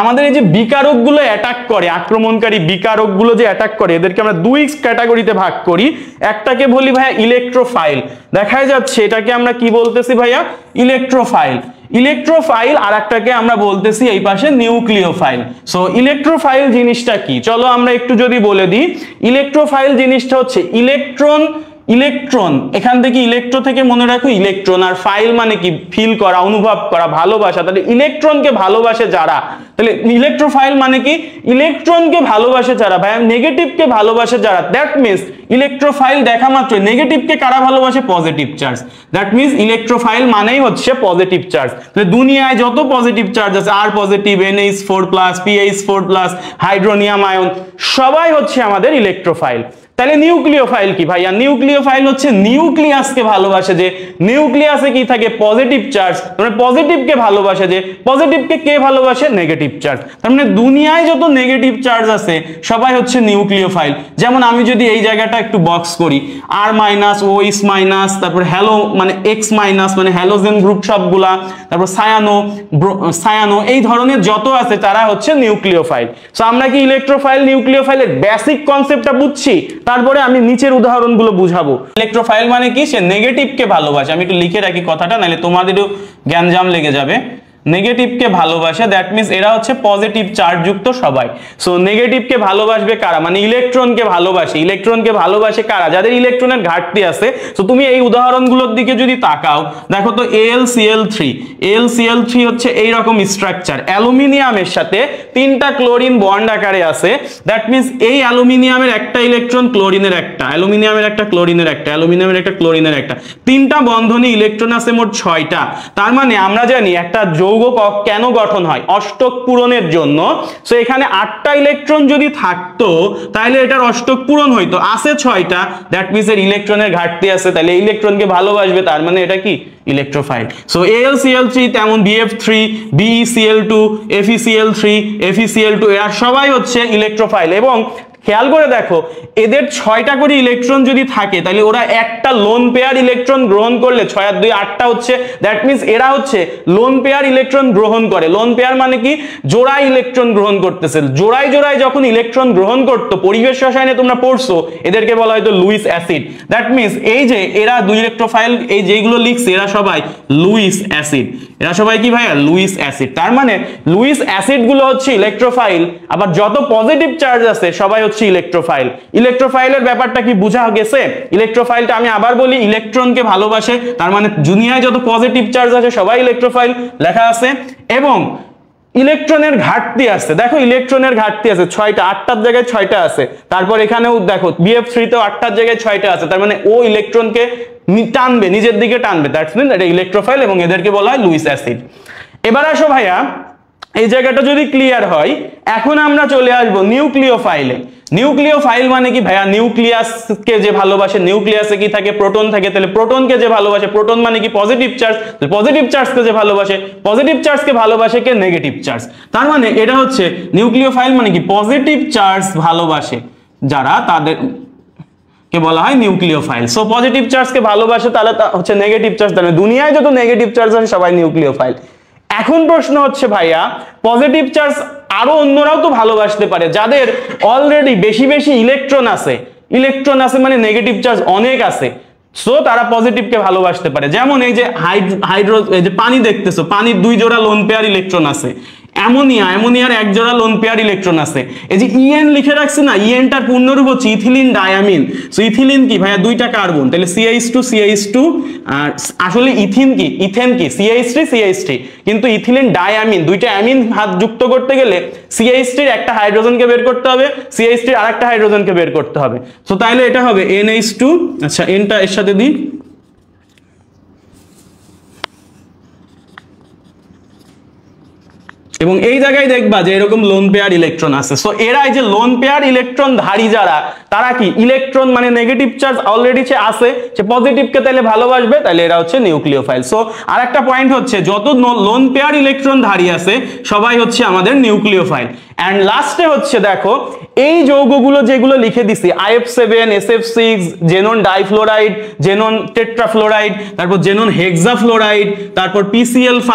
আমাদের এই যে বিকারকগুলো অ্যাটাক করে, আক্রমণকারী বিকারকগুলো যে অ্যাটাক করে, এদেরকে আমরা দুই ক্যাটাগরিতে ভাগ করি। একটাকে বলি ভাইয়া ইলেকট্রোফাইল, দেখা যাচ্ছে এটাকে আমরা কি বলতেছি ভাইয়া, ইলেকট্রোফাইল। ইলেকট্রোফাইল আর একটাকে আমরা বলতেছি এই পাশে নিউক্লিওফাইল। সো ইলেকট্রোফাইল জিনিসটা কি, চলো আমরা একটু যদি বলে দিই। ইলেকট্রোফাইল জিনিসটা হচ্ছে ইলেকট্রন, ইলেকট্রন এখান থেকে ইলেকট্রো থেকে মনে রাখো ইলেকট্রন, আর ফাইল মানে কি ফিল করা, অনুভব করা, ভালোবাসা। তাহলে ইলেকট্রনকে ভালোবাসে যারা, তাহলে ইলেকট্রোফাইল মানে কি ইলেকট্রনকে ভালোবাসে যারা, ভাই নেগেটিভকে ভালোবাসে যারা। দ্যাট মিনস ইলেকট্রোফাইল দেখা মাত্র নেগেটিভকে কারা ভালোবাসে, positive charge. That means electrophile মানেই হচ্ছে পজিটিভ চার্জ। তাহলে দুনিয়ায় যত পজিটিভ চার্জ আছে, আর positive, NH4+, PH4+, hydronium ion, সবাই হচ্ছে আমাদের ইলেকট্রোফাইল। তাহলে নিউক্লিওফাইল কি ভাইয়া, নিউক্লিওফাইল হচ্ছে নিউক্লিয়াসকে ভালোবাসে যে, নিউক্লিয়াসে কি থাকে পজিটিভ চার্জ, মানে পজিটিভকে ভালোবাসে যে, পজিটিভকে কে ভালোবাসে, নেগেটিভ চার্জ। তার মানে দুনিয়ায় যত নেগেটিভ চার্জ আছে সবাই হচ্ছে নিউক্লিওফাইল। যেমন আমি যদি এই জায়গাটা একটু বক্স করি, R-, OH-, তারপর হ্যালো মানে X- মানে হ্যালোজেন গ্রুপ সবগুলা, তারপর সায়ানো এই ধরনের যত আছে তারা হচ্ছে নিউক্লিওফাইল। সো আমরা কি ইলেকট্রোফাইল নিউক্লিওফাইলের বেসিক কনসেপ্টটা বুঝছি, তারপরে আমি নিচের উদাহরণগুলো বুঝাবো। ইলেকট্রোফাইল মানে কি, সে নেগেটিভকে ভালোবাসে। আমি একটু লিখে রাখি কথাটা, নাহলে তোমাদেরও জ্ঞানজাম লেগে যাবে। নেগেটিভকে ভালোবাসে, দ্যাট মিনস এরা হচ্ছে পজিটিভ চার্জ যুক্ত সবাই। সো নেগেটিভকে ভালোবাসবে কারা, মানে ইলেকট্রনকে ভালোবাসে। ইলেকট্রনকে ভালোবাসে কারা, যাদের ইলেকট্রনের ঘাটতি আছে। সো তুমি এই উদাহরণগুলোর দিকে যদি তাকাও, দেখো তো AlCl3 হচ্ছে এই রকম স্ট্রাকচার, অ্যালুমিনিয়ামের সাথে 3টা ক্লোরিন বন্ড আকারে আছে। দ্যাট মিনস এই অ্যালুমিনিয়ামের একটা ইলেকট্রন, ক্লোরিনের একটা, অ্যালুমিনিয়ামের একটা, ক্লোরিনের একটা, অ্যালুমিনিয়ামের একটা, ক্লোরিনের একটা, 3টা বন্ধনে ইলেকট্রন আছে মোট 6টা। তার মানে আমরা জানি একটা যৌগ কেন গঠন হয়, অষ্টক পূরণের জন্য। সো এখানে 8টা ইলেকট্রন যদি থাকতো তাহলে এটার অষ্টক পূরণ হইতো, আছে 6টা। দ্যাট মিনস এর ইলেকট্রনের ঘাটতি আছে, তাহলে ইলেকট্রনকে ভালোবাসবে, তার মানে এটা কি ইলেকট্রোফাইল। সো AlCl3 তেমন BF3, BeCl2, FeCl3, FeCl2 এরা সবাই হচ্ছে ইলেকট্রোফাইল। এবং খেয়াল করে দেখো, এদের 6টা করে ইলেকট্রন যদি থাকে তাহলে ওরা একটা লোন পেয়ার ইলেকট্রন গ্রহণ করলে 6 আর 2 8টা হচ্ছে। দ্যাট মিনস এরা হচ্ছে লোন পেয়ার ইলেকট্রন গ্রহণ করে। লোন পেয়ার মানে কি, জোড়ায় ইলেকট্রন গ্রহণ করতেছে। জোড়ায় জোড়ায় যখন ইলেকট্রন গ্রহণ করতো, পরিবেশ রসায়নে তোমরা পড়ছো, এদেরকে বলা হয়তো লুইস অ্যাসিড। দ্যাট মিনস এই যে এরা দুই ইলেকট্রোফাইল, এই যেগুলো লিখছে এরা সবাই লুইস অ্যাসিড। এরা সবাই কি ভাইয়া, লুইস অ্যাসিড। তার মানে লুইস অ্যাসিড গুলো হচ্ছে ইলেকট্রোফাইল, আবার যত পজিটিভ চার্জ আছে সবাই হচ্ছে ইলেকট্রোফাইল। ইলেকট্রোফাইলের ব্যাপারটা কি বুঝা গেছে? ইলেকট্রোফাইলটা আমি আবার বলি, ইলেকট্রনকে ভালোবাসে, তার মানে দুনিয়ায় যত পজিটিভ চার্জ আছে সবাই ইলেকট্রোফাইল লেখা আছে। এবং ইলেকট্রনের ঘাটতি আছে, দেখো ইলেকট্রনের ঘাটতি আছে 6টা, 8টার জায়গায় 6টা আছে। তারপর এখানেও দেখো BF3 তেও 8টার জায়গায় 6টা আছে, তার মানে ও ইলেকট্রনকে টানবে, নিজের দিকে টানবে। দ্যাটস মিন এটা ইলেকট্রোফাইল এবং এদেরকে বলা হয় লুইস অ্যাসিড। এবার আসো ভাইয়া, এই জায়গাটা যদি ক্লিয়ার হয়, এখন আমরা চলে আসবো নিউক্লিওফাইলে। নিউক্লিওফাইল মানে কি ভাইয়া, নিউক্লিয়াসকে যে ভালোবাসে। নিউক্লিয়াসে কি থাকে, প্রোটন থাকে। তাহলে প্রোটনকে যে ভালোবাসে, প্রোটন মানে কি পজিটিভ চার্জ, পজিটিভ চার্জকে যে ভালোবাসে, পজিটিভ চার্জকে ভালোবাসে কে, নেগেটিভ চার্জ। তার মানে এটা হচ্ছে নিউক্লিওফাইল মানে কি পজিটিভ চার্জ ভালোবাসে যারা, তাদের কে বলা হয় নিউক্লিওফাইল। সো পজিটিভ চার্জকে ভালোবাসে তাহলে হচ্ছে নেগেটিভ চার্জ। তাহলে দুনিয়ায় যত নেগেটিভ চার্জ আছে সবাই নিউক্লিওফাইল। এখন প্রশ্ন হচ্ছে ভাইয়া, পজিটিভ চার্জ আরো অন্যরাও তো ভালোবাসতে পারে, যাদের অলরেডি বেশি বেশি ইলেকট্রন আছে। ইলেকট্রন আছে মানে নেগেটিভ চার্জ অনেক আছে, সো তারা পজিটিভকে ভালোবাসতে পারে। যেমন এই যে এই যে পানি দেখতেছো, পানির 2 জোড়া লোন পেয়ার ইলেকট্রন আছে। অ্যামোনিয়ার 1 জোড়া লোন পেয়ার ইলেকট্রন আছে। এই যে ইএন লিখে রাখছে না, ইএনটার পূর্ণরূপ হচ্ছে ইথিলিন ডায়ামিন। সো ইথিলিন কি ভাইয়া, 2টা কার্বন, তাহলে CH2 আর আসলে ইথেন কি CH3 কিন্তু ইথিলিন ডায়ামিন, 2টা অ্যামিন হাত যুক্ত করতে গেলে CH3 এর একটা হাইড্রোজেনকে বের করতে হবে, CH3 এর আরেকটা হাইড্রোজেনকে বের করতে হবে। সো তাহলে এটা হবে NH2, আচ্ছা এনটা এর সাথে দিই, এবং এই জায়গায় দেখবা যে এরকম লোন পেয়ার ইলেকট্রন আছে। সো এরা এই যে লোন পেয়ার ইলেকট্রন ধারী যারা, তারা কি ইলেকট্রন মানে নেগেটিভ চার্জ অলরেডি সে আছে, সে পজিটিভকে তাহলে ভালোবাসবে, তাহলে এরা হচ্ছে নিউক্লিওফাইল। সো আরেকটা পয়েন্ট হচ্ছে, যত লোন পেয়ার ইলেকট্রন ধারী আছে সবাই হচ্ছে আমাদের নিউক্লিওফাইল। এন্ড লাস্টে হচ্ছে দেখো এই যৌগগুলো যেগুলো লিখে দিছি, IF7, SF6, xenon difluoride, xenon টেট্রাফ্লোরাইড, তারপর জেনন হেক্সাফ্লোরাইড, তারপর PCl5,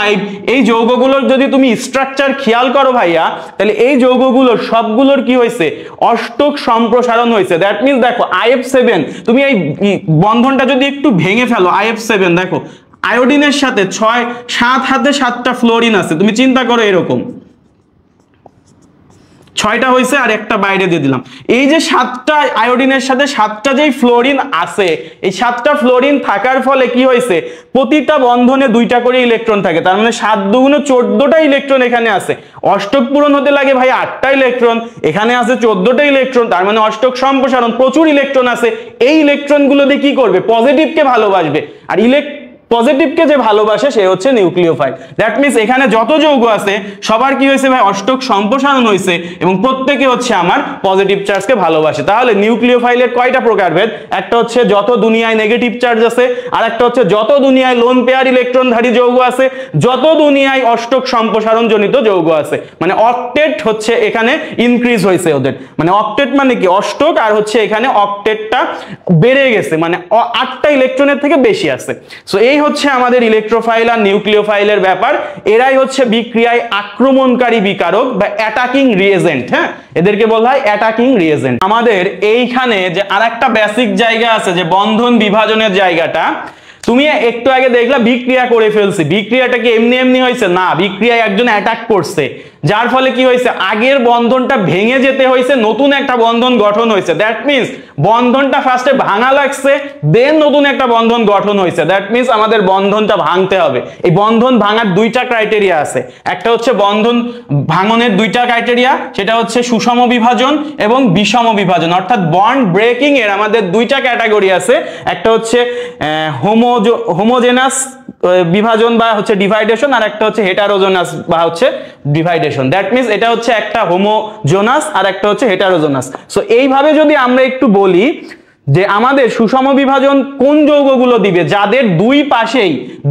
এই যৌগগুলোর যদি তুমি স্ট্রাকচার স্ট্রাকচার খেয়াল করো ভাইয়া, তাহলে এই যৌগগুলোর সবগুলোর কি হয়েছে, অষ্টক সম্প্রসারণ হয়েছে। দ্যাট মিন্স দেখো IF7, তুমি এই বন্ধনটা যদি একটু ভেঙে ফেলো, IF7 দেখো আয়োডিনের সাথে 7 হাতে 7টা ফ্লোরিন আছে, তুমি চিন্তা করো এরকম 6টা হয়েছে আর একটা বাইরে দিয়ে দিলাম। এই যে 7টা আয়োডিনের সাথে 7টা যেই ফ্লোরিন আছে, এই 7টা ফ্লোরিন থাকার ফলে কি হয়েছে, প্রতিটা বন্ধনে 2টা করে ইলেকট্রন থাকে, তার মানে 7 দুগুণে 14টা ইলেকট্রন এখানে আছে। অষ্টক পূরণ হতে লাগে ভাই 8টা ইলেকট্রন, এখানে আছে 14টা ইলেকট্রন, তার মানে অষ্টক সম্প্রসারণ, প্রচুর ইলেকট্রন আছে। এই ইলেকট্রন গুলো দিয়ে কি করবে, পজিটিভকে ভালোবাসবে, আর পজিটিভকে যে ভালোবাসে সে হচ্ছে নিউক্লিওফাইল। দ্যাট মিন্স এখানে যত যৌগ আছে সবার কি হয়েছে ভাই, অষ্টক সম্প্রসারণ হয়েছে এবং প্রত্যেকে হচ্ছে আমার পজিটিভ চার্জকে ভালোবাসে। তাহলে নিউক্লিওফাইলের কয়টা প্রকারভেদ, একটা হচ্ছে যত দুনিয়ায় নেগেটিভ চার্জ আছে, আর একটা হচ্ছে যত দুনিয়ায় লোন পেয়ার ইলেকট্রনধারী যৌগ আছে, যত দুনিয়ায় অষ্টক সম্প্রসারণ জনিত যৌগ আছে। মানে অক্টেট হচ্ছে এখানে ইনক্রিজ হয়েছে ওদের, মানে অক্টেট মানে কি অষ্টক, আর হচ্ছে এখানে অক্টেটটা বেড়ে গেছে, মানে 8টা ইলেকট্রনের থেকে বেশি আছে। সো এই হচ্ছে আমাদের ইলেকট্রোফাইল আর নিউক্লিওফাইলের ব্যাপার। এরাই হচ্ছে বিক্রিয়ায় আক্রমণকারী বিকারক বা অ্যাটাকিং রিএজেন্ট। হ্যাঁ, এদেরকে বলা হয় অ্যাটাকিং রিএজেন্ট। আমাদের এইখানে যে আরেকটা বেসিক জায়গা আছে যে বন্ধন বিভাজনের জায়গাটা, তুমি একটু আগে দেখলা বিক্রিয়া করে ফেলছি, বিক্রিয়াটা কি এমনি এমনি হয়েছে না, বিক্রিয়ায় একজন অ্যাটাক করছে, যার ফলে কি হয়েছে, আগের বন্ধনটা ভেঙে যেতে হয়েছে, নতুন একটা বন্ধন গঠন হয়েছে। দ্যাট মিন্স বন্ধনটা ফার্স্টে ভাঙা লাগছে, দেন নতুন একটা বন্ধন গঠন হয়েছে। দ্যাট মিন্স আমাদের বন্ধনটা ভাঙতে হবে। এই বন্ধন ভাঙার 2টা ক্রাইটেরিয়া আছে, একটা হচ্ছে বন্ধন ভাঙনের 2টা ক্রাইটেরিয়া, সেটা হচ্ছে সুষম বিভাজন এবং বিষম বিভাজন, অর্থাৎ বন্ড ব্রেকিং এর আমাদের 2টা ক্যাটাগরি আছে, একটা হচ্ছে হোমোজেনাস বিভাজন বা হচ্ছে ডিভাইডেশন, আর একটা হচ্ছে হেটারোজেনাস বা হচ্ছে ডিভাইডেশন। দ্যাট মিন্স এটা হচ্ছে একটা হোমোজেনাস আর একটা হচ্ছে হেটারোজেনাস। সো এইভাবে যদি আমরা একটু বলি যে আমাদের সুষম বিভাজন কোন যৌগগুলো দিবে, যাদের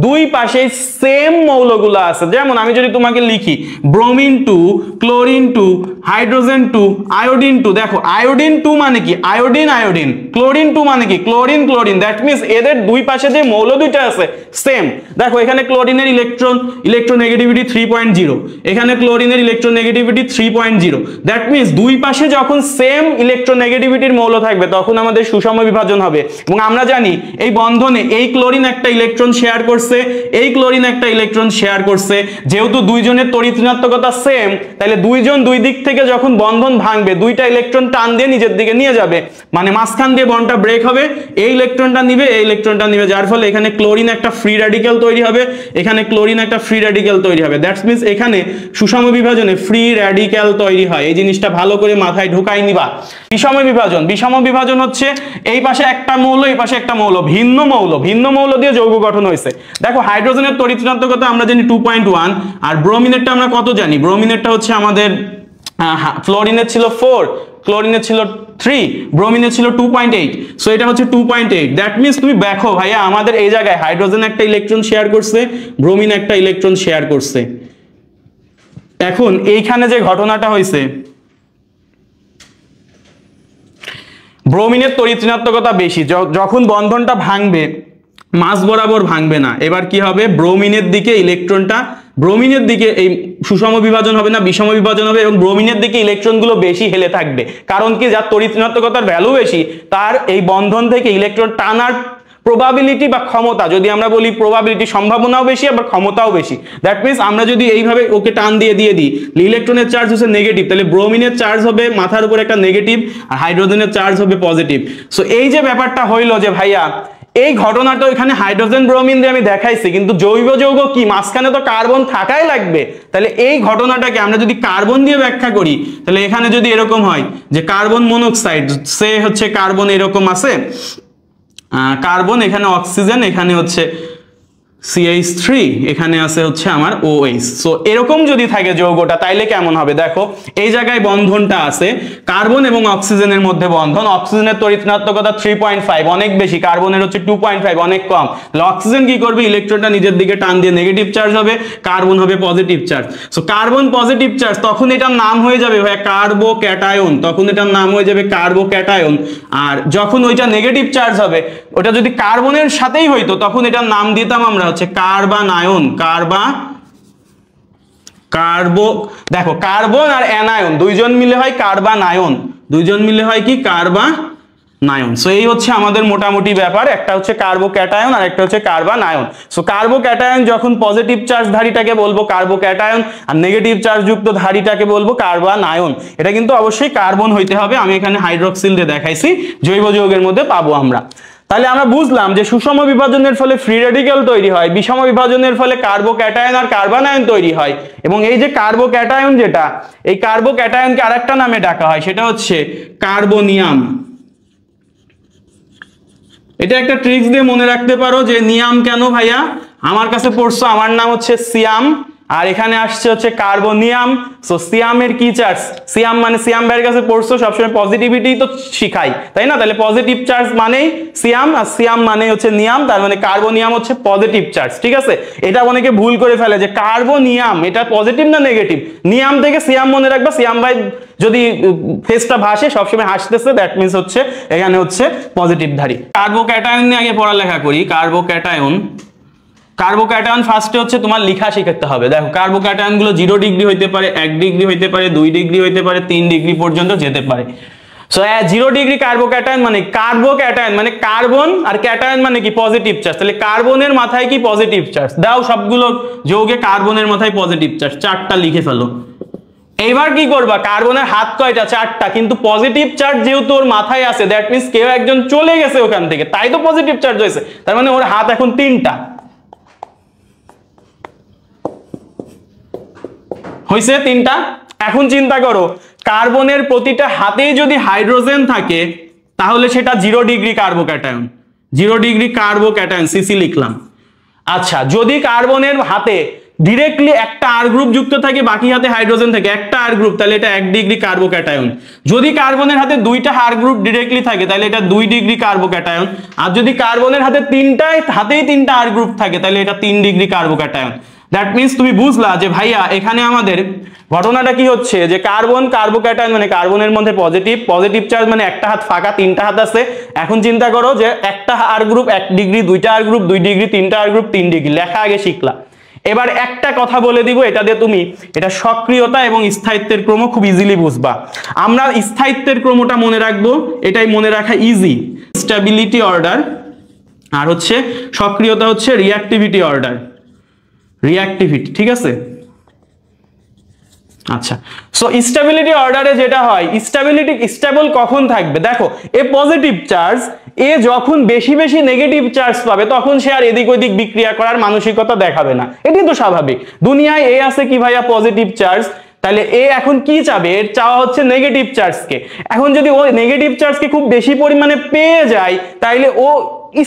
দুই পাশেই সেম মৌলগুলো আছে। যেমন আমি যদি তোমাকে লিখি ব্রোমিন 2, ক্লোরিন 2, হাইড্রোজেন 2, আয়োডিন 2, দেখো আয়োডিন 2 মানে কি আয়োডিন, ক্লোরিন 2 মানে কি ক্লোরিন। দ্যাট মিন্স এদের দুই পাশে যে মৌল দুইটা আছে সেম। দেখো এখানে ক্লোরিনের ইলেকট্রোনেগেটিভিটি 3.0, এখানে ক্লোরিনের ইলেকট্রোনেগেটিভিটি 3.0। দ্যাট মিন্স দুই পাশে যখন সেম ইলেকট্রোনেগেটিভিটির মৌল থাকবে তখন আমাদের সুষম বিভাজন হবে। এবং আমরা জানি এই বন্ধনে এই ক্লোরিন একটা ইলেকট্রন শেয়ার করছে, এই ক্লোরিন একটা ইলেকট্রন শেয়ার করছে, যেহেতু দুইজনের তড়িৎ ঋণাত্মকতা সেম, তাহলে দুইজন দুই দিক থেকে যখন বন্ধন ভাঙবে 2টা ইলেকট্রন টান দিয়ে নিজের দিকে নিয়ে যাবে, মানে মাঝখান দিয়ে বন্ডটা ব্রেক হবে, এই ইলেকট্রনটা নিবে, এই ইলেকট্রনটা নিবে, যার ফলে এখানে ক্লোরিন একটা ফ্রি র্যাডিক্যাল তৈরি হবে, এখানে ক্লোরিন একটা ফ্রি র্যাডিক্যাল তৈরি হবে। দ্যাটস মিন্স এখানে সুষম বিভাজনে ফ্রি র্যাডিক্যাল তৈরি হয়। এই জিনিসটা ভালো করে মাথায় ঢুকাই নিবা। বিষম বিভাজন হচ্ছে এই পাশে একটা মৌল, এই পাশে একটা মৌল, ভিন্ন মৌল দিয়ে যৌগ গঠন হয়েছে। দেখো হাইড্রোজেনের তড়িৎ ঋণাত্মকতা আমরা জানি 2.1, আর ব্রোমিনেরটা আমরা কত জানি, ব্রোমিনেরটা হচ্ছে আমাদের ফ্লোরিনের ছিল 4, ক্লোরিনের ছিল 3, ব্রোমিনের ছিল 2.8। সো এটা হচ্ছে 2.8। দ্যাট মিন্স তুমি দেখো ভাইয়া আমাদের এই জায়গায় হাইড্রোজেন একটা ইলেকট্রন শেয়ার করছে, ব্রোমিন একটা ইলেকট্রন শেয়ার করছে। এখন এইখানে যে ঘটনাটা হয়েছে, ব্রোমিনের তড়িৎ ঋণাত্মকতা বেশি, যখন বন্ধনটা ভাঙবে মাঝ বরাবর ভাঙবে না। এবার কি হবে, ব্রোমিনের দিকে এই সুষম বিভাজন হবে না, বিষম বিভাজন হবে, এবং ব্রোমিনের দিকে ইলেকট্রনগুলো বেশি হেলে থাকবে। কারণ কি, যার তড়িৎ ঋণাত্মকতার ভ্যালু বেশি তার এই বন্ধন থেকে ইলেকট্রন টানার প্রবাবিলিটি বা ক্ষমতা, যদি আমরা বলি প্রবাবিলিটি, সম্ভাবনাও বেশি আবার ক্ষমতাও বেশি। দ্যাট মিন্স আমরা যদি এইভাবে ওকে টান দিয়ে দিই, ইলেকট্রনের চার্জ হচ্ছে নেগেটিভ, তাহলে ব্রোমিনের চার্জ হবে মাথার উপর একটা নেগেটিভ, আর হাইড্রোজেনের চার্জ হবে পজিটিভ। সো এই যে ব্যাপারটা হইলো যে ভাইয়া এই ঘটনাটা এখানে হাইড্রোজেন ব্রোমিন দিয়ে আমি দেখাইছি, কিন্তু জৈব যৌগ কি, মাঝখানে তো কার্বন থাকাই লাগবে। তাহলে এই ঘটনাটাকে আমরা যদি কার্বন দিয়ে ব্যাখ্যা করি, তাহলে এখানে যদি এরকম হয় যে কার্বন মনোক্সাইড, সে হচ্ছে কার্বন এরকম আছে, কার্বন, এখানে অক্সিজেন, এখানে হচ্ছে CH3, এখানে আছে হচ্ছে আমার OH। সো এরকম যদি থাকে যৌগটা তাইলে কেমন হবে, দেখো এই জায়গায় বন্ধনটা আছে, কার্বন এবং অক্সিজেনের মধ্যে বন্ধন, অক্সিজেনের তড়িৎ ঋণাত্মকতা 3.5 অনেক বেশি, কার্বনের হচ্ছে 2.5 অনেক কম। তাহলে অক্সিজেন কি করবে, ইলেকট্রনটা নিজের দিকে টান দিয়ে নেগেটিভ চার্জ হবে, কার্বন হবে positive charge. So carbon positive charge, তখন এটার নাম হয়ে যাবে ভাই কার্বোক্যাটায়ন, তখন এটার নাম হয়ে যাবে কার্বোক্যাটায়ন। আর যখন ওইটা নেগেটিভ চার্জ হবে, ওটা যদি কার্বনের সাথেই হইতো তখন এটার নাম দিতাম আমরা হচ্ছে কার্বানায়ন, কার্বো, দেখো কার্বন আর অ্যানায়ন দুইজন মিলে হয় কার্বানায়ন, দুইজন মিলে হয় কি কার্বানায়ন। সো এই হচ্ছে আমাদের মোটামুটি ব্যাপার, একটা হচ্ছে কার্বোক্যাটায়ন আর একটা হচ্ছে কার্বানায়ন। সো কার্বোক্যাটায়ন যখন পজিটিভ চার্জ ধারীটাকে বলবো কার্বোক্যাটায়ন, আর নেগেটিভ চার্জ যুক্ত ধারীটাকে বলবো কার্বানায়ন। এটা কিন্তু অবশ্যই কার্বন হইতে হবে, আমি এখানে হাইড্রোক্সিল দিয়ে দেখাইছি, জৈব যৌগের মধ্যে পাবো আমরা। তাহলে আমরা বুঝলাম যে সুষম বিভাজনের ফলে ফ্রি রেডিক্যাল তৈরি হয়, বিষম বিভাজনের ফলে কার্বোক্যাটায়ন আর কার্বানায়ন তৈরি হয়, এবং এই যে কার্বোক্যাটায়ন যেটা, এই কার্বোক্যাটায়নকে আরেকটা নামে ডাকা হয়, সেটা হচ্ছে কার্বোনিয়াম। এটা একটা ট্রিক্স দিয়ে মনে রাখতে পারো যে নিয়াম কেন ভাইয়া, আমার কাছে পড়ছো, আমার নাম হচ্ছে সিয়াম, আর এখানে আসছে হচ্ছে কার্বোনিয়াম। সো সিয়ামের কি চার্জ, সিয়াম মানে সিয়াম ভাইয়ের কাছে পড়ছো, সবসময় পজিটিভিটি তো শিখাই তাই না, তাহলে পজিটিভ চার্জ মানেই সিয়াম, আর সিয়াম মানে হচ্ছে নিয়াম, তার মানে কার্বোনিয়াম হচ্ছে পজিটিভ চার্জ। ঠিক আছে, এটা অনেকে ভুল করে ফেলে যে কার্বোনিয়াম এটা পজিটিভ না নেগেটিভ, নিয়াম থেকে সিয়াম মনে রাখবা। সিয়াম ভাই যদি ফেসটা ভাসে সবসময় হাসতেছে, দ্যাট মিনস হচ্ছে এখানে হচ্ছে পজিটিভ ধারী। কার্বোক্যাটায়ন নিয়ে আগে পড়ালেখা করি। কার্বোক্যাটায়ন, কার্বোক্যাটায়ন ফার্স্টে হচ্ছে তোমার লেখা শিখতে হবে। দেখো কার্বোক্যাটায়ন গুলো 0 ডিগ্রি হইতে পারে, 1 ডিগ্রি হইতে পারে, 2 ডিগ্রি হইতে পারে, 3 ডিগ্রি পর্যন্ত যেতে পারে। সো 0 ডিগ্রি কার্বোক্যাটায়ন মানে কার্বোক্যাটায়ন মানে কার্বন, আর ক্যাটায়ন মানে কি পজিটিভ চার্জ, তাহলে কার্বনের মাথায় কি পজিটিভ চার্জ দাও, সবগুলো যৌগে কার্বনের মাথায় পজিটিভ চার্জ 4টা লিখে ফেলো। এইবার কি করবা, কার্বনের হাত কয়টা, 4টা, কিন্তু পজিটিভ চার্জ যেহেতু ওর মাথায় আছে, দ্যাট মিনস কেউ একজন চলে গেছে ওখান থেকে, তাই তো পজিটিভ চার্জ হয়েছে, তার মানে ওর হাত এখন 3টা হয়েছে, 3টা। এখন চিন্তা করো, কার্বনের প্রতিটা হাতেই যদি হাইড্রোজেন থাকে তাহলে সেটা 0 degree carbocation, 0 degree carbocation, CC লিখলাম। আচ্ছা, যদি কার্বনের হাতে ডিরেক্টলি একটা আর গ্রুপ যুক্ত থাকে, বাকি হাতে হাইড্রোজেন থাকে, একটা আর গ্রুপ, তাহলে এটা 1 ডিগ্রি কার্বোক্যাটায়ন। যদি কার্বনের হাতে 2টা আর গ্রুপ ডিরেক্টলি থাকে তাহলে এটা 2 ডিগ্রি কার্বোক্যাটায়ন। আর যদি কার্বনের হাতে 3টা আর গ্রুপ থাকে তাহলে এটা 3 ডিগ্রি কার্বোক্যাটায়ন। দ্যাট মিনস তুমি বুঝলা যে ভাইয়া এখানে আমাদের ঘটনাটা কি হচ্ছে, যে কার্বন কার্বোক্যাটায়ন মানে কার্বনের মধ্যে পজিটিভ চার্জ মানে একটা হাত ফাঁকা, 3টা হাত আছে। এখন চিন্তা করো যে একটা আর গ্রুপ 1 ডিগ্রি, 2টা আর গ্রুপ 2 ডিগ্রি, 3টা আর গ্রুপ 3 ডিগ্রি, লেখা আগে শিখলা। এবার একটা কথা বলে দিব, এটা দিয়ে তুমি এটা সক্রিয়তা এবং স্থায়িত্বের ক্রম খুব ইজিলি বুঝবা। আমরা স্থায়িত্বের ক্রমটা মনে রাখবো, এটাই মনে রাখা ইজি, স্টেবিলিটি অর্ডার, আর হচ্ছে সক্রিয়তা হচ্ছে রিঅ্যাক্টিভিটি অর্ডার, রিঅ্যাক্টিভিটি। ঠিক আছে, আচ্ছা। সো স্টেবিলিটি অর্ডারে যেটা হয়, স্টেবিলিটি স্টেবল কখন থাকবে, দেখো এ পজিটিভ চার্জ, এ যখন বেশি বেশি নেগেটিভ চার্জ পাবে তখন সে আর এদিক ওদিক বিক্রিয়া করার মানসিকতা দেখাবে না, এটাই তো স্বাভাবিক। দুনিয়ায় এ আছে কি ভাইয়া পজিটিভ চার্জ, তাহলে এ এখন কি চাবে, এর চাওয়া হচ্ছে নেগেটিভ চার্জকে। এখন যদি ও নেগেটিভ চার্জকে খুব বেশি পরিমাণে পেয়ে যায় তাইলে ও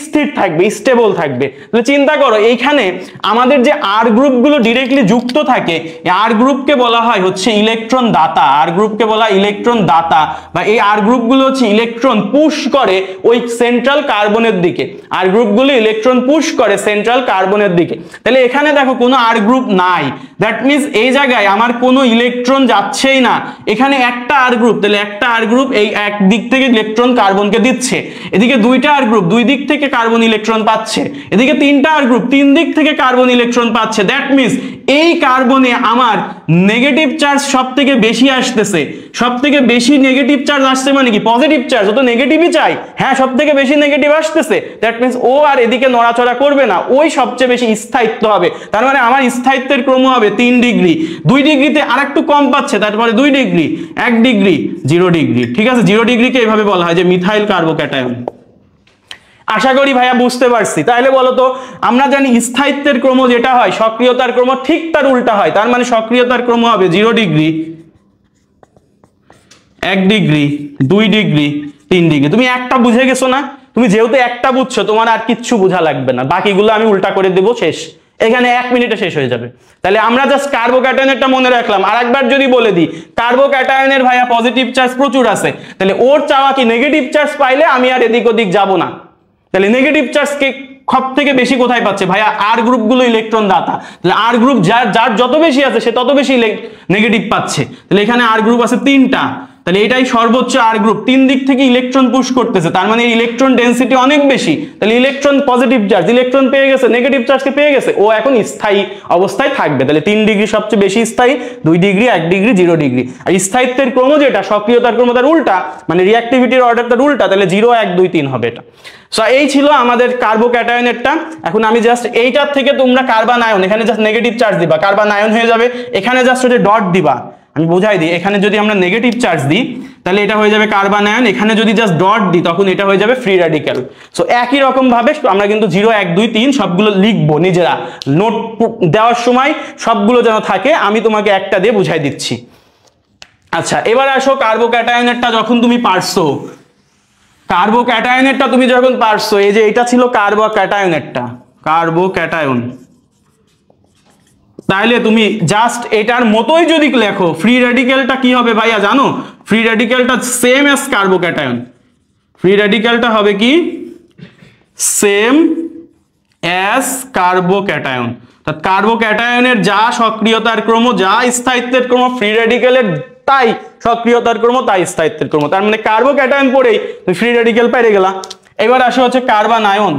স্থির থাকবে, স্টেবল থাকবে। তাহলে চিন্তা করো এইখানে আমাদের যে আর গ্রুপগুলো ডিরেক্টলি যুক্ত থাকে, আর গ্রুপকে বলা হয় হচ্ছে ইলেকট্রন দাতা, আর গ্রুপকে বলা হয় ইলেকট্রন দাতা, বা এই আর গ্রুপগুলো হচ্ছে ইলেকট্রন পুশ করে ওই সেন্ট্রাল কার্বনের দিকে, আর গ্রুপগুলো ইলেকট্রন পুশ করে সেন্ট্রাল কার্বনের দিকে। তাহলে এখানে দেখো কোনো আর গ্রুপ নাই, দ্যাট মিনস এই জায়গায় আমার কোনো ইলেকট্রন যাচ্ছেই না, এখানে একটা আর গ্রুপ, তাহলে একটা আর গ্রুপ এই এক দিক থেকে ইলেকট্রন কার্বনকে দিচ্ছে, এদিকে 2টা আর গ্রুপ 2 দিক থেকে কার্বন ইলেকট্রন পাচ্ছে, এদিকে 3টা আর গ্রুপ 3 দিক থেকে কার্বন ইলেকট্রন পাচ্ছে। দ্যাট মিনস এই কার্বনে আমার নেগেটিভ চার্জ সব থেকে বেশি আসতেছে, সব থেকে বেশি নেগেটিভ চার্জ আসছে মানে কি পজিটিভ চার্জ, ও তো নেগেটিভই চাই, হ্যাঁ সব থেকে বেশি নেগেটিভ আসতেছে, দ্যাট মিনস ও আর এদিকে নড়াচড়া করবে না, ওই সবচেয়ে বেশি স্থায়িত্ব হবে। তার মানে আমার স্থায়িত্বের ক্রম হবে 3 ডিগ্রি, 2 ডিগ্রিতে আর একটু কম পাচ্ছে, তারপরে 2 ডিগ্রি, 1 ডিগ্রি, 0 ডিগ্রি। ঠিক আছে, 0 ডিগ্রিকে এভাবে বলা হয় যে মিথাইল কার্বোক্যাটায়ন। আশা করি ভাইয়া বুঝতে পারছি। তাহলে বলো তো, আমরা জানি স্থায়িত্বের ক্রম যেটা হয় সক্রিয়তার ক্রম ঠিক তার উল্টা হয়, তার মানে সক্রিয়তার ক্রম হবে 0 ডিগ্রি, 1 ডিগ্রি, 2 ডিগ্রি, 3 ডিগ্রি। তুমি একটা বুঝে গেছো না, তুমি যেহেতু একটা বুঝছো তোমার আর কিচ্ছু বোঝা লাগবে না, বাকিগুলো আমি উল্টা করে দেবো, শেষ, এখানে 1 মিনিটে শেষ হয়ে যাবে। তাহলে আমরা জাস্ট কার্বোক্যাটায়নেরটা মনে রাখলাম। আর একবার যদি বলে দিই, কার্বোক্যাটায়নের ভাইয়া পজিটিভ চার্জ প্রচুর আছে, তাহলে ওর চাওয়া কি নেগেটিভ চার্জ পাইলে আমি আর এদিক ওদিক যাব না, তাহলে নেগেটিভ চার্জকে সব থেকে বেশি কোথায় পাচ্ছে ভাইয়া, আর গ্রুপগুলো ইলেকট্রন দাতা, তাহলে আর গ্রুপ যার যত বেশি আছে সে তত বেশি নেগেটিভ পাচ্ছে। তাহলে এখানে আর গ্রুপ আছে 3টা, তাহলে এটাই সর্বোচ্চ আর গ্রুপ, 3 দিক থেকে ইলেকট্রন পুশ করতেছে, তার মানে ইলেকট্রন ডেনসিটি অনেক বেশি। তাহলে ইলেকট্রন পজিটিভ চার্জ, ইলেকট্রন পেয়ে গেছে, নেগেটিভ চার্জকে পেয়ে গেছে, ও এখন স্থায়ী অবস্থায় থাকবে। তাহলে 3 ডিগ্রি সবচেয়ে বেশি স্থায়ী, 2 ডিগ্রি, 1 ডিগ্রি, 0 ডিগ্রি। আর স্থায়িত্বের ক্রম যেটা সক্রিয়তার ক্রম তার উল্টা, মানে রিঅ্যাক্টিভিটির অর্ডার তার উল্টা, তাহলে 0 1 2 3 হবে এটা। সো এই ছিল আমাদের কার্বোক্যাটায়নেরটা। এখন আমি জাস্ট এইটার থেকে তোমরা কার্বন আয়ন, এখানে জাস্ট নেগেটিভ চার্জ দিবা, কার্বন আয়ন হয়ে যাবে, এখানে জাস্ট হচ্ছে ডট দিবা। আমি বোঝাই দিই, এখানে যদি আমরা নেগেটিভ চার্জ দিই তাহলে এটা হয়ে যাবে কার্বন আয়ন, এখানে যদি জাস্ট ডট দিই তখন এটা হয়ে যাবে ফ্রি র্যাডিক্যাল। সো একই রকম ভাবে আমরা কিন্তু 0 1 2 3 সবগুলো লিখবো নিজেরা, নোট দেওয়ার সময় সবগুলো যেন থাকে। আমি তোমাকে একটা দিয়ে বুঝাই দিচ্ছি। আচ্ছা, এবার আসো কার্বোক্যাটায়নেরটা যখন তুমি পারছো, কার্বোক্যাটায়নেরটা তুমি যখন পারছো, এই যে এটা ছিল কার্বোক্যাটায়নেরটা, কার্বোক্যাটায়ন, তাহলে তুমি জাস্ট এটার মতোই যদি লেখো, ফ্রি র্যাডিক্যালটা কি হবে ভাইয়া জানো? ফ্রি র্যাডিক্যালটা সেম অ্যাজ কার্বোক্যাটায়ন, ফ্রি র্যাডিক্যালটা হবে কি সেম অ্যাজ কার্বোক্যাটায়ন। কার্বোক্যাটায়নের যা সক্রিয়তার ক্রম, যা স্থায়িত্বের ক্রম, ফ্রি র্যাডিক্যালের তাই সক্রিয়তার ক্রম, তাই স্থায়িত্বের ক্রম। তার মানে কার্বোক্যাটায়ন পড়েই তুমি ফ্রি র্যাডিক্যাল পেয়ে গেলা। এবার আসে হচ্ছে carbon ion.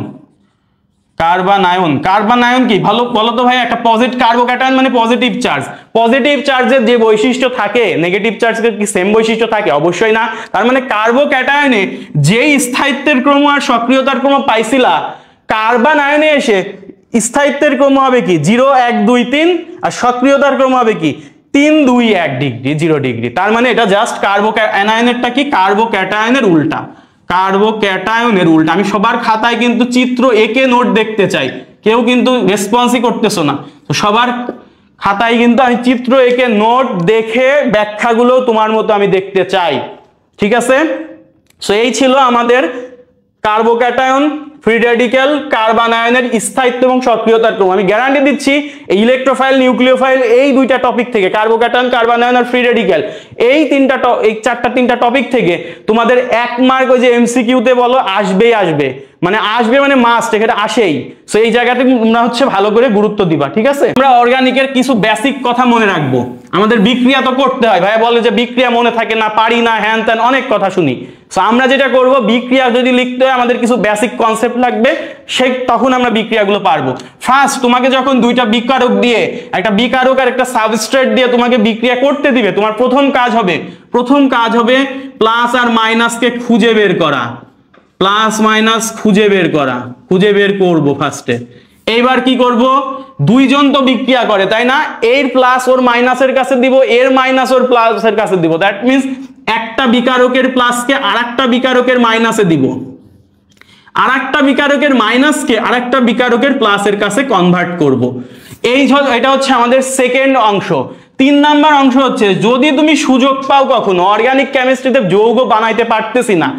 Carbon ion, carbon ion কি ভালো বলো তো ভাই? একটা পজিটিভ কার্বোক্যাটায়ন মানে পজিটিভ চার্জ, পজিটিভ চার্জের যে বৈশিষ্ট্য থাকে নেগেটিভ চার্জের কি সেম বৈশিষ্ট্য থাকে? অবশ্যই না। তার মানে কার্বোক্যাটায়নে যেই স্থায়িত্বের ক্রম আর সক্রিয়তার ক্রম পাইছিলা, কার্বন আয়নে এসে স্থায়িত্বের ক্রম হবে কি 0 1 2 3, আর সক্রিয়তার ক্রম হবে কি 3 2 1 ডিগ্রি, 0 ডিগ্রি। তার মানে এটা জাস্ট কার্বোক্যাটায়নেরটা কি কার্বোক্যাটায়নের উল্টা, কার্বোক্যাটায়নের উল্টা। আমি সবার খাতায় কিন্তু চিত্র এঁকে নোট দেখতে চাই, কেউ কিন্তু রেসপন্সই করতেছো না। তো সবার খাতায় কিন্তু আমি চিত্র এঁকে নোট দেখে ব্যাখ্যাগুলো তোমার মতো আমি দেখতে চাই, ঠিক আছে? সো এই ছিল আমাদের কার্বোক্যাটায়ন, ফ্রি র্যাডিক্যাল, কার্বন আয়নের স্থায়িত্ব এবং সক্রিয়তার ক্রম। আমি গ্যারান্টি দিচ্ছি এই ইলেকট্রোফাইল, নিউক্লিওফাইল, এই দুইটা টপিক থেকে কার্বোক্যাটায়ন, কার্বন আয়ন আর ফ্রি র্যাডিক্যাল, এই তিনটা টপিক থেকে তোমাদের 1 মার্ক ওই যে এমসিকিউতে বলো আসবেই আসবে, মানে আসবে মানে মাস্ট, এখানে আসেই। সো এই জায়গাতে তোমরা হচ্ছে ভালো করে গুরুত্ব দিবা, ঠিক আছে? আমরা অর্গানিকের কিছু বেসিক কথা মনে রাখবো। আমাদের বিক্রিয়া তো করতে হয়, ভাই বলে যে বিক্রিয়া মনে থাকে না, পারি না, হ্যান ত্যান অনেক কথা শুনি। সো আমরা যেটা করব, বিক্রিয়া যদি লিখতে হয় আমাদের কিছু বেসিক কনসেপ্ট লাগবে, তখন আমরা বিক্রিয়াগুলো পারবো। ফার্স্ট তোমাকে যখন দুইটা বিকারক দিয়ে, একটা বিকারক আর একটা সাবস্ট্রেট দিয়ে তোমাকে বিক্রিয়া করতে দিবে, তোমার প্রথম কাজ হবে প্লাস আর মাইনাসকে খুঁজে বের করা, প্লাস মাইনাস খুঁজে বের করব ফার্স্টে। এইবার কি করব, দুইজন তো বিক্রিয়া করে তাই না, এর প্লাস ওর মাইনাসের কাছে দিব, এর মাইনাস ওর প্লাসের কাছে দিব। দ্যাট মিন্স একটা বিকারকের প্লাসকে আরেকটা বিকারকের মাইনাসে দিব, আরেকটা বিকারকের মাইনাসকে আরেকটা বিকারকের প্লাসের কাছে কনভার্ট করব। এটা হচ্ছে আমাদের সেকেন্ড অংশ। 3 নাম্বার অংশ হচ্ছে, যদি তুমি সুযোগ পাও কখনো, অর্গানিক কেমিস্ট্রিতে যৌগ বানাইতে পারতেছি না,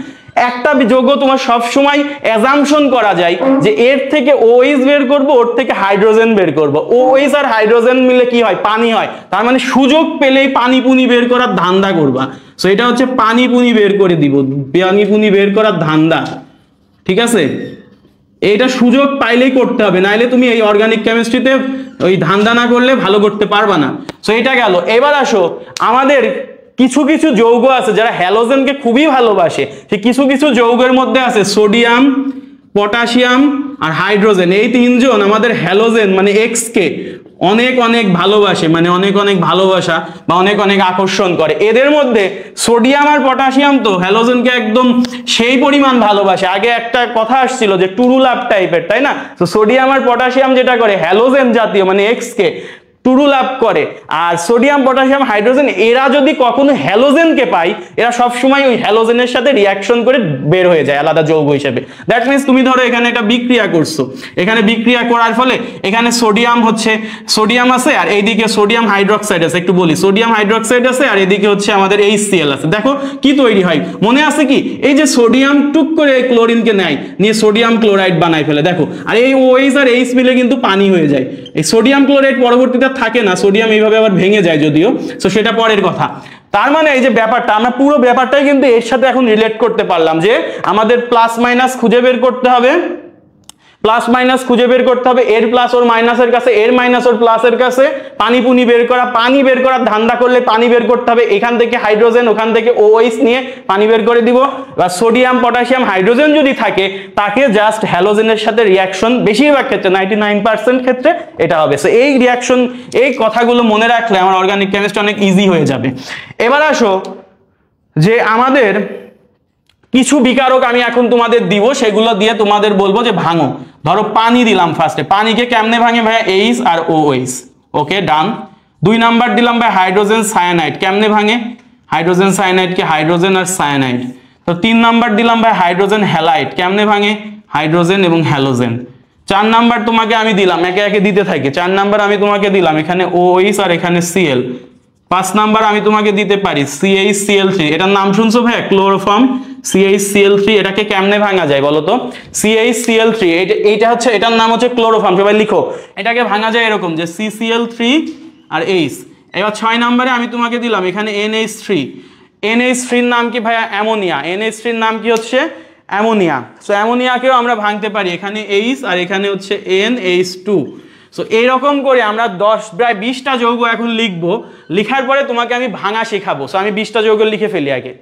একটা যৌগ তোমার সব সময় অ্যাজাম্পশন করা যায় যে এর থেকে OH বের করব, ওর থেকে হাইড্রোজেন বের করব, OH আর হাইড্রোজেন মিলে কি হয়, পানি হয়। তার মানে সুযোগ পেলেই পানি পুনি বের করার ধান্দা করবা। সো এটা হচ্ছে পানি পুনি বের করে দিব, পানি পুনি বের করার ধান্দা, ঠিক আছে? এইটা সুযোগ পাইলেই করতে হবে, নাইলে তুমি এই অর্গানিক কেমিস্ট্রিতে ওই ধান্দা না করলে ভালো করতে পারবা না। সো এটা গেল। এবার আসো, আমাদের কিছু কিছু যৌগ আছে যারা হ্যালোজেনকে খুবই ভালোবাসে, সেই কিছু কিছু যৌগের মধ্যে আছে সোডিয়াম, পটাশিয়াম আর হাইড্রোজেন। এই তিনজন আমাদের হ্যালোজেন মানে এক্স কে অনেক অনেক ভালোবাসে, মানে অনেক অনেক ভালোবাসা বা অনেক অনেক আকর্ষণ করে। এদের মধ্যে সোডিয়াম আর পটাশিয়াম তো হ্যালোজেনকে একদম সেই পরিমাণ ভালোবাসে। আগে একটা কথা আসছিল যে টুরুলাভ টাইপের, তাই না? তো সোডিয়াম আর পটাশিয়াম যেটা করে, হ্যালোজেন জাতীয় মানে এক্স কে টুরুলাভ করে। আর সোডিয়াম, পটাশিয়াম, হাইড্রোজেন এরা যদি কখনো হ্যালোজেনকে পায়, এরা সবসময় ওই হ্যালোজেনের সাথে রিয়াকশন করে বের হয়ে যায় আলাদা যৌগ হিসেবে। দ্যাট মিনস তুমি ধরো এখানে একটা বিক্রিয়া করছো, এখানে বিক্রিয়া করার ফলে এখানে সোডিয়াম আছে আর এইদিকে সোডিয়াম হাইড্রোক্সাইড আছে। একটু বলি, সোডিয়াম হাইড্রোক্সাইড আছে আর এদিকে হচ্ছে আমাদের HCl আছে। দেখো কি তৈরি হয়, মনে আছে কি? এই যে সোডিয়াম টুক করে ক্লোরিনকে নেয়, নিয়ে সোডিয়াম ক্লোরাইড বানায় ফেলে, দেখো। আর এই OH আর H মিলে কিন্তু পানি হয়ে যায়। এই সোডিয়াম ক্লোরাইড পরবর্তীতে থাকে না, সোডিয়াম এইভাবে আবার ভেঙে যায় যদিও, তো সেটা পরের কথা। তার মানে এই যে ব্যাপারটা, আমরা পুরো ব্যাপারটাই কিন্তু এর সাথে এখন রিলেট করতে পারলাম যে আমাদের প্লাস মাইনাস খুঁজে বের করতে হবে, প্লাস মাইনাস খুঁজে বের করতে হবে, এর প্লাস ওর মাইনাসের কাছে, এর মাইনাস ওর প্লাসের কাছে, পানি পুনি বের করা, পানি বের করার ধান্দা করলে পানি বের করতে হবে, এখান থেকে হাইড্রোজেন ওখান থেকে OH নিয়ে পানি বের করে দিব। বা সোডিয়াম পটাশিয়াম হাইড্রোজেন যদি থাকে তাকে জাস্ট হ্যালোজেনের সাথে রিয়াকশন, বেশিরভাগ ক্ষেত্রে 99% ক্ষেত্রে এটা হবে। সো এই রিয়াকশন, এই কথাগুলো মনে রাখলে আমার অর্গানিক কেমিস্ট্রি অনেক ইজি হয়ে যাবে। এবার আসো যে আমাদের কিছু বিকারক আমি এখন তোমাদের দিব, সেগুলো দিয়ে তোমাদের বলবো যে ভাঙো। ধরো পানি দিলাম ফার্স্টে, পানিকে কেমনে ভাঙে ভাইয়া? H আর OH, ওকে ডান। 2 নাম্বার দিলাম ভাই হাইড্রোজেন সায়ানাইড, কেমনে ভাঙে? হাইড্রোজেন সায়ানাইডকে হাইড্রোজেন আর সায়ানাইড। তো 3 নাম্বার দিলাম ভাই হাইড্রোজেন হ্যালাইড, কেমনে ভাঙে? হাইড্রোজেন এবং হ্যালোজেন। 4 নাম্বার তোমাকে আমি দিলাম, একে একে দিতে থাকি। 4 নাম্বার আমি তোমাকে দিলাম এখানে OH আর এখানে Cl। 5 নাম্বার আমি তোমাকে দিতে পারি CH-Cl3, এটার নাম শুনছো ভাই? Chloroform CH-Cl3। এটাকে কেমনে ভাঙা যায় বলো তো? CH-Cl3 এইটা হচ্ছে, এটার নাম হচ্ছে ক্লোরোফর্ম, সবাই লিখো। এটাকে ভাঙা যায় এরকম যে CCl3 আর H। এবার 6 নাম্বারে আমি তোমাকে দিলাম এখানে NH3। NH3 এর নাম কি ভাইয়া? অ্যামোনিয়া। NH3 এর নাম কি হচ্ছে? অ্যামোনিয়া। সো অ্যামোনিয়াকেও আমরা ভাঙতে পারি, এখানে H আর এখানে হচ্ছে NH2। সো এইরকম করে আমরা প্রায় 20টা যৌগ এখন লিখবো। লিখার পরে তোমাকে আমি ভাঙা শেখাবো। সো আমি 20টা যৌগ লিখে ফেলি আগে।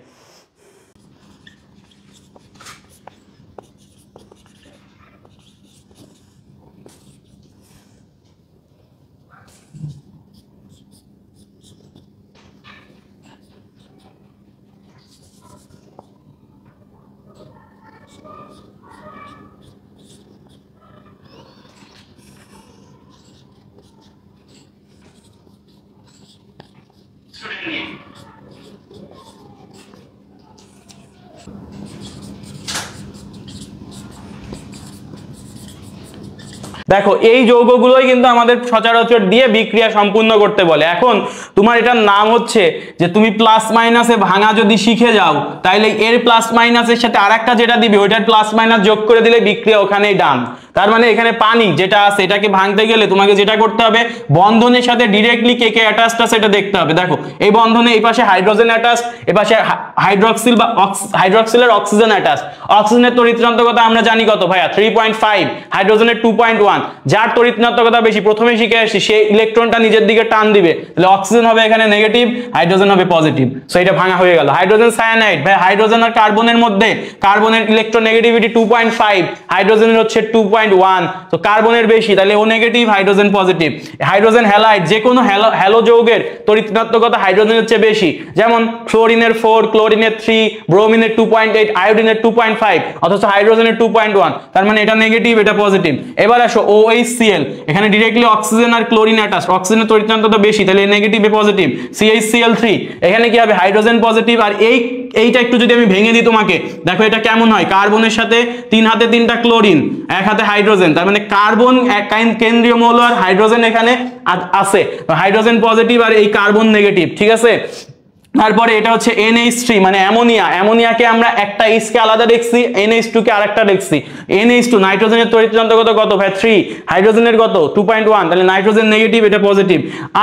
দেখো এই যৌগগুলোই কিন্তু আমাদের সচরাচর দিয়ে বিক্রিয়া সম্পূর্ণ করতে বলে। এখন তোমার এটার নাম হচ্ছে যে তুমি প্লাস মাইনাসে ভাঙা যদি শিখে যাও, তাইলে এর প্লাস মাইনাসের সাথে আরেকটা যেটা দিবে ওইটার প্লাস মাইনাস যোগ করে দিলে বিক্রিয়া ওখানেই ডান। তার মানে এখানে পানি যেটা আছে এটাকে ভাঙতে গেলে তোমাকে যেটা করতে হবে, বন্ধনের সাথে ডিরেক্টলি কে কে অ্যাটাচড আছে এটা দেখতে হবে। দেখো এই বন্ধনে এই পাশে হাইড্রোজেন অ্যাটাচ, এই পাশে হাইড্রক্সিল বা হাইড্রক্সিলের অক্সিজেন অ্যাটাচ। অক্সিজেনের তড়িৎচন্দ্রকতা আমরা জানি কত ভাইয়া? 3.5, হাইড্রোজেনের 2.1। যার তড়িৎচন্দ্রকতা বেশি, প্রথমে শিখে আসি, সে ইলেকট্রনটা নিজের দিকে টান দিবে, তাহলে অক্সিজেন হবে এখানে নেগেটিভ, হাইড্রোজেন হবে পজিটিভ। সো এটা ভাঙা হয়ে গেল। হাইড্রোজেন সায়ানাইড ভাই, হাইড্রোজেন আর কার্বনের মধ্যে কার্বনের ইলেকট্রোনেগেটিভিটি 2.5, হাইড্রোজেনের হচ্ছে 2.1। তো কার্বনের বেশি, তাহলে ও negative, hydrogen positive. Hydrogen halide, যে কোনো হ্যালো যৌগের তড়িৎচন্দ্রকতা হাইড্রোজেনের চেয়ে বেশি, যেমন ফ্লোরিনের 4, ক্লোরিনের 3, ব্রোমিনের 2.8, আয়োডিনের 2.5, অথচ হাইড্রোজেনের 2.1। তার মানে এটা নেগেটিভ, এটা পজিটিভ। এবার আসো OHCl, এখানে ডিরেক্টলি অক্সিজেন আর ক্লোরিন অ্যাটাচ, অক্সিজেনের তড়িৎচন্দ্রকতা বেশি, তাহলে নেগেটিভ এ পজিটিভ। CH-Cl3, এখানে কি হবে? Hydrogen positive. আর এইটা একটু যদি আমি ভেঙে দিই তোমাকে, দেখো এটা কেমন হয়? কার্বনের সাথে 3 হাতে 3টা ক্লোরিন, 1 হাতে হাইড্রোজেন, তার মানে কার্বন কেন্দ্রীয় মৌল আর হাইড্রোজেন এখানে আছে, হাইড্রোজেন পজিটিভ আর এই কার্বন নেগেটিভ, ঠিক আছে। তারপরে এটা হচ্ছে NH3 মানে অ্যামোনিয়া। অ্যামোনিয়াকে আমরা একটা H কে আলাদা দেখছি, NH2 কে আরেকটা দেখছি। NH2 নাইট্রোজেনের তড়িৎচন্দ্রকতা কত ভাই? 3, হাইড্রোজেনের কত? 2.1, তাহলে নাইট্রোজেন নেগেটিভ, এটা পজিটিভ।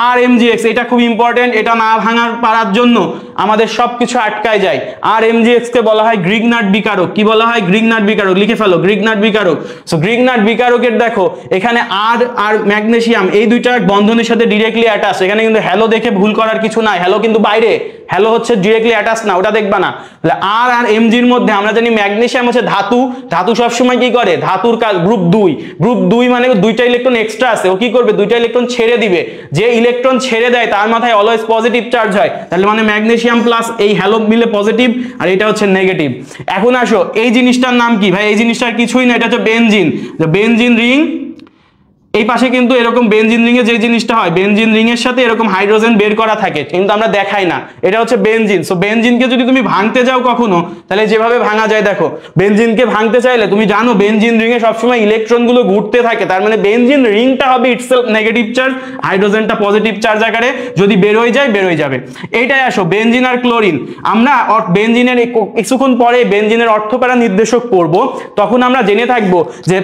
আর MgX, এটা খুব ইম্পর্টেন্ট, এটা না ভাঙার পারার জন্য আমাদের সবকিছু আটকায় যায়। আর MgX কে বলা হয় গ্রিগনার্ড বিকারক। কি বলা হয়? গ্রিগনার্ড বিকারক, লিখে ফেলো গ্রিগনার্ড বিকারক। সো গ্রিগনার্ড বিকারকের দেখো এখানে আর ম্যাগনেসিয়াম এই দুইটা বন্ধনের সাথে ডিরেক্টলি অ্যাটাচ। এখানে কিন্তু হ্যালো দেখে ভুল করার কিছু নাই, হ্যালো কিন্তু বাইরে, হ্যালো হচ্ছে ডিরেক্টলি অ্যাটাচ না, ওটা দেখবা না। তাহলে আর এমজির মধ্যে আমরা জানি ম্যাগনেসিয়াম হচ্ছে ধাতু, ধাতু সবসময় কি করে? ধাতুর কাজ গ্রুপ 2, গ্রুপ 2 মানে 2টা ইলেকট্রন এক্সট্রা আছে, ও কি করবে? 2টা ইলেকট্রন ছেড়ে দিবে। যে ইলেকট্রন ছেড়ে দেয় তার মাথায় অলওয়েজ পজিটিভ চার্জ হয়, তাহলে মানে ম্যাগনেসিয়াম প্লাস এই হ্যালো মিলে পজিটিভ, আর এটা হচ্ছে নেগেটিভ। এখন আসো এই জিনিসটার নাম কি ভাই? এই জিনিসটার কিছুই না, এটা হচ্ছে বেনজিন। বেনজিন রিং, এই পাশে কিন্তু এরকম বেনজিন রিং এ যে জিনিসটা হয়, বেনজিন রিং এর সাথে এরকম হাইড্রোজেন বের করা থাকে, কিন্তু আমরা দেখাই না, এটা হচ্ছে বেনজিন। সো বেনজিনকে যদি তুমি ভাঙতে যাও কখনো, তাহলে যেভাবে ভাঙা যায় দেখো, বেনজিনকে ভাঙতে চাইলে তুমি জানো বেনজিন রিং এ সবসময় ইলেকট্রন গুলো ঘুরতে থাকে, তার মানে বেনজিন রিংটা হবে ইটসেলফ নেগেটিভ চার্জ, হাইড্রোজেনটা পজিটিভ চার্জ আকারে, যদি বেরোয় যায় বেরোয় যাবে। এইটাই আসো বেনজিন আর ক্লোরিন। আমরা বেনজিনের কিছুক্ষণ পরে বেনজিনের অর্থপ্যারা নির্দেশক পড়বো, তখন আমরা জেনে থাকবো যে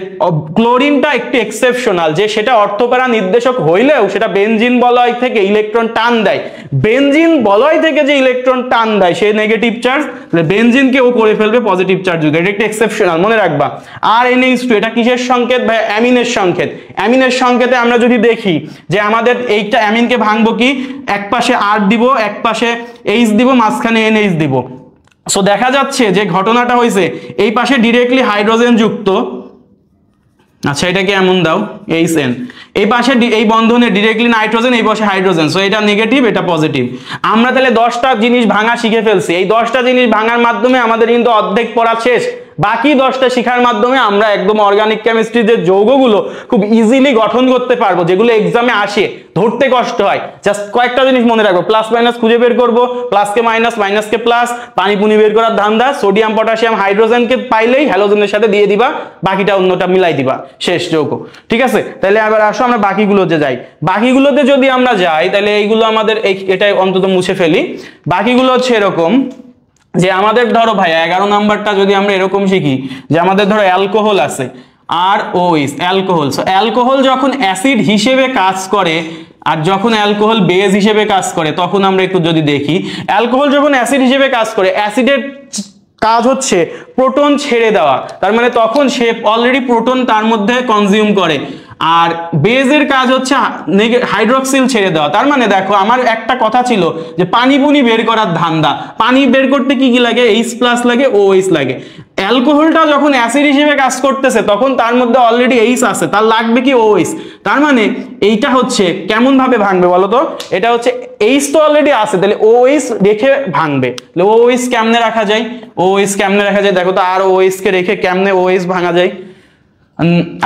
ক্লোরিনটা একটু এক্সেপশনাল, যে সেটা অর্থপ্যারা নির্দেশক হইলেও সেটা বেনজিন বলয় থেকে ইলেকট্রন টান দেয়, বেনজিন বলয় থেকে যে ইলেকট্রন টান দেয় সে নেগেটিভ চার্জ, বেনজিনকে ও করে ফেলবে পজিটিভ চার্জ যুক্ত। এটা একটা এক্সেপশনাল, মনে রাখবা। আর NH2 এটা কিসের সংকেত ভাই? অ্যামিনের সংকেত। অ্যামিনের সংকেতে আমরা যদি দেখি যে আমাদের এইটা অ্যামিনকে ভাঙবো কি, এক পাশে R দিব, এক পাশে H দিব, মাঝখানে NH দিব। সো দেখা যাচ্ছে যে ঘটনাটা হয়েছে এই পাশে ডিরেক্টলি হাইড্রোজেন যুক্ত, আচ্ছা এটাকে এমন দাও HN, এই পাশে এই বন্ধনে ডিরেক্টলি নাইট্রোজেন, এই পাশে হাইড্রোজেন। সো এটা নেগেটিভ, এটা পজিটিভ। আমরা তাহলে 10টা জিনিস ভাঙা শিখে ফেলছি। এই 10টা জিনিস ভাঙার মাধ্যমে আমাদের কিন্তু অর্ধেক পড়া শেষ। বাকি 10টা শিখার মাধ্যমে আমরা একদম অর্গানিক কেমিস্ট্রির যে যৌগগুলো খুব ইজিলি গঠন করতে পারবো, যেগুলো এক্সামে আসে, ধরতে কষ্ট হয়। জাস্ট কয়েকটা জিনিস মনে রাখবো, প্লাস মাইনাস খুঁজে বের করবো, প্লাসকে মাইনাস, মাইনাসকে প্লাস, পানি পুনি বের করার ধান্দা, সোডিয়াম পটাশিয়াম হাইড্রোজেনকে পাইলেই হ্যালোজেনের সাথে দিয়ে দিবা, বাকিটা অন্যটা মিলাই দিবা, শেষ যৌগ। ঠিক আছে, তাহলে আবার আসো আমরা বাকিগুলোতে যাই। বাকিগুলোতে যদি আমরা যাই তাহলে এইগুলো আমাদের এটা অন্তত মুছে ফেলি। বাকিগুলো হচ্ছে এরকম যে আমাদের ধরো ভাই 11 নাম্বারটা যদি আমরা এরকম শিখি যে আমাদের ধরো অ্যালকোহল আছে, ROH অ্যালকোহল। সো অ্যালকোহল যখন অ্যাসিড হিসেবে কাজ করে আর যখন অ্যালকোহল বেজ হিসেবে কাজ করে, তখন আমরা একটু যদি দেখি, অ্যালকোহল যখন অ্যাসিড হিসেবে কাজ করে, অ্যাসিডের কাজ হচ্ছে প্রোটন ছেড়ে দেওয়া, তার মানে তখন সে অলরেডি প্রোটন তার মধ্যে কনজিউম করে। আর বেজের কাজ হচ্ছে হাইড্রক্সিল ছেড়ে দেওয়া। তার মানে দেখো আমার একটা কথা ছিল যে পানি পুনি বের করার ধান্দা, পানি বের করতে কি কি লাগে? H+ লাগে, OH লাগে। অ্যালকোহলটা যখন অ্যাসিড হিসেবে কাজ করতেছে তখন তার মধ্যে অলরেডি H আছে, তার লাগবে কি? OH। তার মানে এইটা হচ্ছে কেমন ভাবে ভাঙবে বলো তো? এটা হচ্ছে H তো অলরেডি আছে, তাহলে OH রেখে ভাঙবে। OH কেমনে রাখা যায়? OH কেমনে রাখা যায় দেখো তো, আর OH কে রেখে কেমনে OH ভাঙা যায়?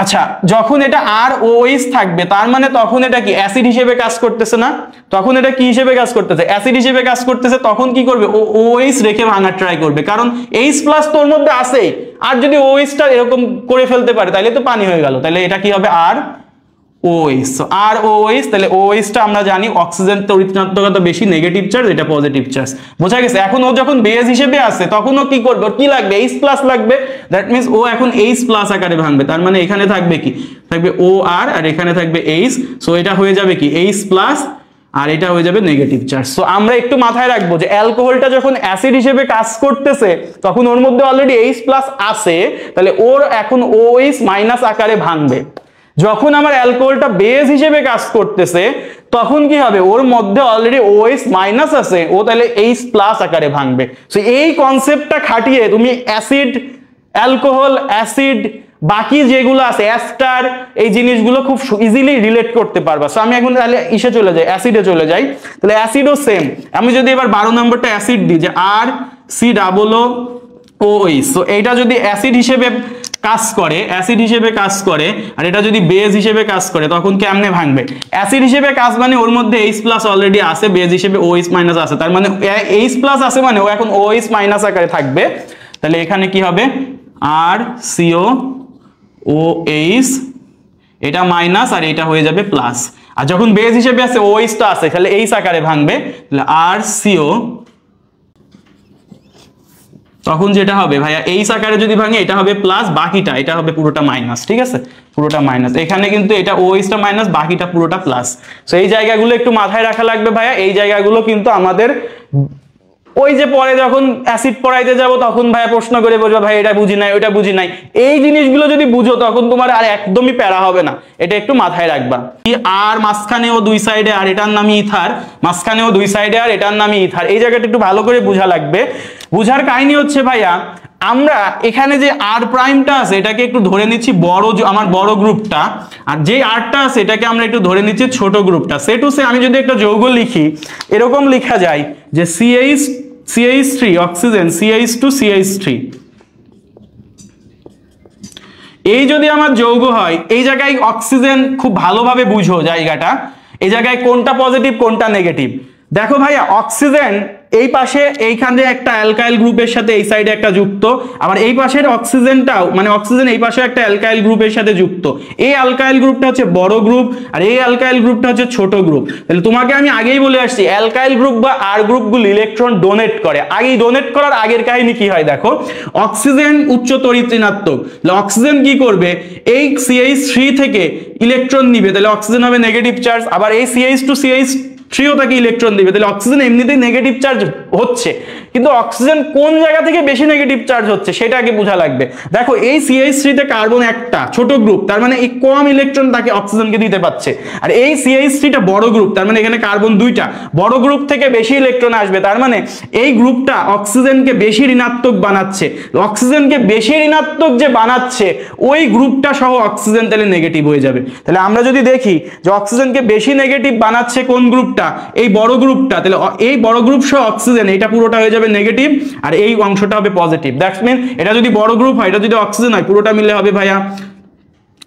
আচ্ছা, যখন এটা ROH থাকবে তার মানে তখন এটা কি অ্যাসিড হিসেবে কাজ করতেছে না? তখন এটা কি হিসেবে কাজ করতেছে? অ্যাসিড হিসেবে কাজ করতেছে। তখন কি করবে? OH রেখে ভাঙার ট্রাই করবে, কারণ H+ তোর মধ্যে আছে। আর যদি OH টা এরকম করে ফেলতে পারে তাহলে তো পানি হয়ে গেল। তাহলে এটা কি হবে? ROH। ROH, তাহলে OH টা আমরা জানি অক্সিজেন তড়িৎ-ঋণাত্মকতা বেশি, নেগেটিভ চার্জ, এটা পজিটিভ চার্জ। বোঝা গেছে? এখন ও যখন বেজ হিসেবে আছে তখন ও কি করবে? কি লাগবে? H+ লাগবে। দ্যাট মিন্স ও এখন H+ আকারে ভাঙবে। তার মানে এখানে থাকবে কি? থাকবে OR আর এখানে থাকবে H। সো এটা হয়ে যাবে কি? H+ আর এটা হয়ে যাবে নেগেটিভ চার্জ। সো আমরা একটু মাথায় রাখবো যে অ্যালকোহলটা যখন অ্যাসিড হিসেবে কাজ করতেছে তখন ওর মধ্যে অলরেডি H+ আছে, তাহলে ওর এখন OH- আকারে ভাঙবে। যখন আমার অ্যালকোহলটা বেজ হিসেবে কাজ করতেছে তখন কি হবে? ওর মধ্যে অলরেডি OH- আছে, ও তাহলে H+ আকারে ভাঙবে। সো এই কনসেপ্টটা খাটিয়ে তুমি অ্যাসিড, অ্যালকোহল, অ্যাসিড, বাকি যেগুলো আছে অ্যাস্টার, এই জিনিসগুলো খুব ইজিলি রিলেট করতে পারবা। সো আমি এখন তাহলে ইসে চলে যাই, অ্যাসিডে চলে যাই। তাহলে অ্যাসিডও সেম। আমি যদি এবার 12 নম্বরটা অ্যাসিড দিই যে RCOOH, সো এইটা যদি অ্যাসিড হিসেবে কাজ করে, অ্যাসিড হিসেবে কাজ করে, আর এটা যদি বেজ হিসেবে কাজ করে তখন কেমনে ভাঙবে? অ্যাসিড হিসেবে কাজ মানে ওর মধ্যে H+ অলরেডি আছে, বেজ হিসেবে OH- আছে। তার মানে H+ আছে মানে ও এখন OH- আকারে থাকবে। তাহলে এখানে কি হবে? RCOOH, এটা মাইনাস আর এটা হয়ে যাবে প্লাস। আর যখন বেজ হিসেবে আছে OH টা আছে, তাহলে H আকারে ভাঙবে। তাহলে RCO, তখন যেটা হবে ভাইয়া H আকারে যদি ভাঙে এটা হবে প্লাস, বাকিটা এটা হবে পুরোটা মাইনাস। ঠিক আছে, পুরোটা মাইনাস। এখানে কিন্তু এটা OH টা মাইনাস, বাকিটা পুরোটা প্লাস। সো এই জায়গাগুলো একটু মাথায় রাখা লাগবে ভাইয়া। এই জায়গাগুলো কিন্তু আমাদের ওই যে পরে যখন অ্যাসিড পড়াইতে যাব তখন ভাইয়া প্রশ্ন করে বলবে ভাই এটা বুঝি নাই, ওইটা বুঝি নাই। এই জিনিসগুলো যদি বুঝো তখন তোমার আর একদমই প্যারা হবে না, এটা একটু মাথায় রাখবা। আর মাঝখানেও দুই সাইডে আর এটার নামই ইথার, মাঝখানেও দুই সাইডে আর এটার নামই ইথার। এই জায়গাটা একটু ভালো করে বোঝা লাগবে। বুঝার কাহিনী হচ্ছে ভাইয়া, আমরা এখানে যে R' আছে এটাকে একটু ধরে নিচ্ছি বড়, আমার বড় গ্রুপটা, আর যে Rটা আছে এটাকে আমরা একটু ধরে নিচ্ছি ছোট গ্রুপটা। সে টু সে আমি যদি একটা যৌগ লিখি, এরকম লেখা যায় যে CH3 অক্সিজেন, CH2CH3। এই যদি আমার যৌগ হয়, এই জায়গায় অক্সিজেন খুব ভালোভাবে বুঝো জায়গাটা, এই জায়গায় কোনটা পজিটিভ কোনটা নেগেটিভ। দেখো ভাইয়া, অক্সিজেন এই পাশে এইখানে একটা অ্যালকাইল গ্রুপের সাথে এই সাইডে একটা যুক্ত, আবার এই পাশের অক্সিজেনটাও মানে অক্সিজেন এই পাশে একটা অ্যালকাইল গ্রুপের সাথে যুক্ত। এই অ্যালকাইল গ্রুপটা হচ্ছে বড় গ্রুপ আর এই অ্যালকাইল গ্রুপটা হচ্ছে ছোট গ্রুপ। তাহলে তোমাকে আমি আগেই বলে আসছি অ্যালকাইল গ্রুপ বা আর গ্রুপগুলো ইলেকট্রন ডোনেট করে। আগেই ডোনেট করার আগের কাহিনী কি হয় দেখো, অক্সিজেন উচ্চ তড়িৎ ঋণাত্মক, অক্সিজেন কি করবে এই CH3 থেকে ইলেকট্রন নিবে, তাহলে অক্সিজেন হবে নেগেটিভ চার্জ, আবার এই CH2CH3ও তাকে ইলেকট্রন দিবে, তাহলে অক্সিজেন এমনিতেই নেগেটিভ চার্জ হচ্ছে, কিন্তু অক্সিজেন কোন জায়গা থেকে বেশি নেগেটিভ চার্জ হচ্ছে সেটা আগে বোঝা লাগবে। দেখো এই CH3 তে কার্বন একটা ছোট গ্রুপ, তার মানে এই কম ইলেকট্রন তাকে অক্সিজেনকে দিতে পারছে, আর এই CH3 টা বড় গ্রুপ, তার মানে এখানে কার্বন দুইটা, বড় গ্রুপ থেকে বেশি ইলেকট্রন আসবে, তার মানে এই গ্রুপটা অক্সিজেনকে বেশি ঋণাত্মক বানাচ্ছে। অক্সিজেনকে বেশি ঋণাত্মক যে বানাচ্ছে ওই গ্রুপটা সহ অক্সিজেন তাহলে নেগেটিভ হয়ে যাবে। তাহলে আমরা যদি দেখি যে অক্সিজেনকে বেশি নেগেটিভ বানাচ্ছে কোন গ্রুপটা, এই বড় গ্রুপটা, তাহলে এই বড় গ্রুপ সহ অক্সিজেন এটা পুরোটা হয়ে যাবে নেগেটিভ আর এই অংশটা হবে পজিটিভ। দ্যাটস মিন এটা যদি বড় গ্রুপ হয়, এটা যদি অক্সিজেন হয়, পুরোটা মিলে হবে ভাইয়া,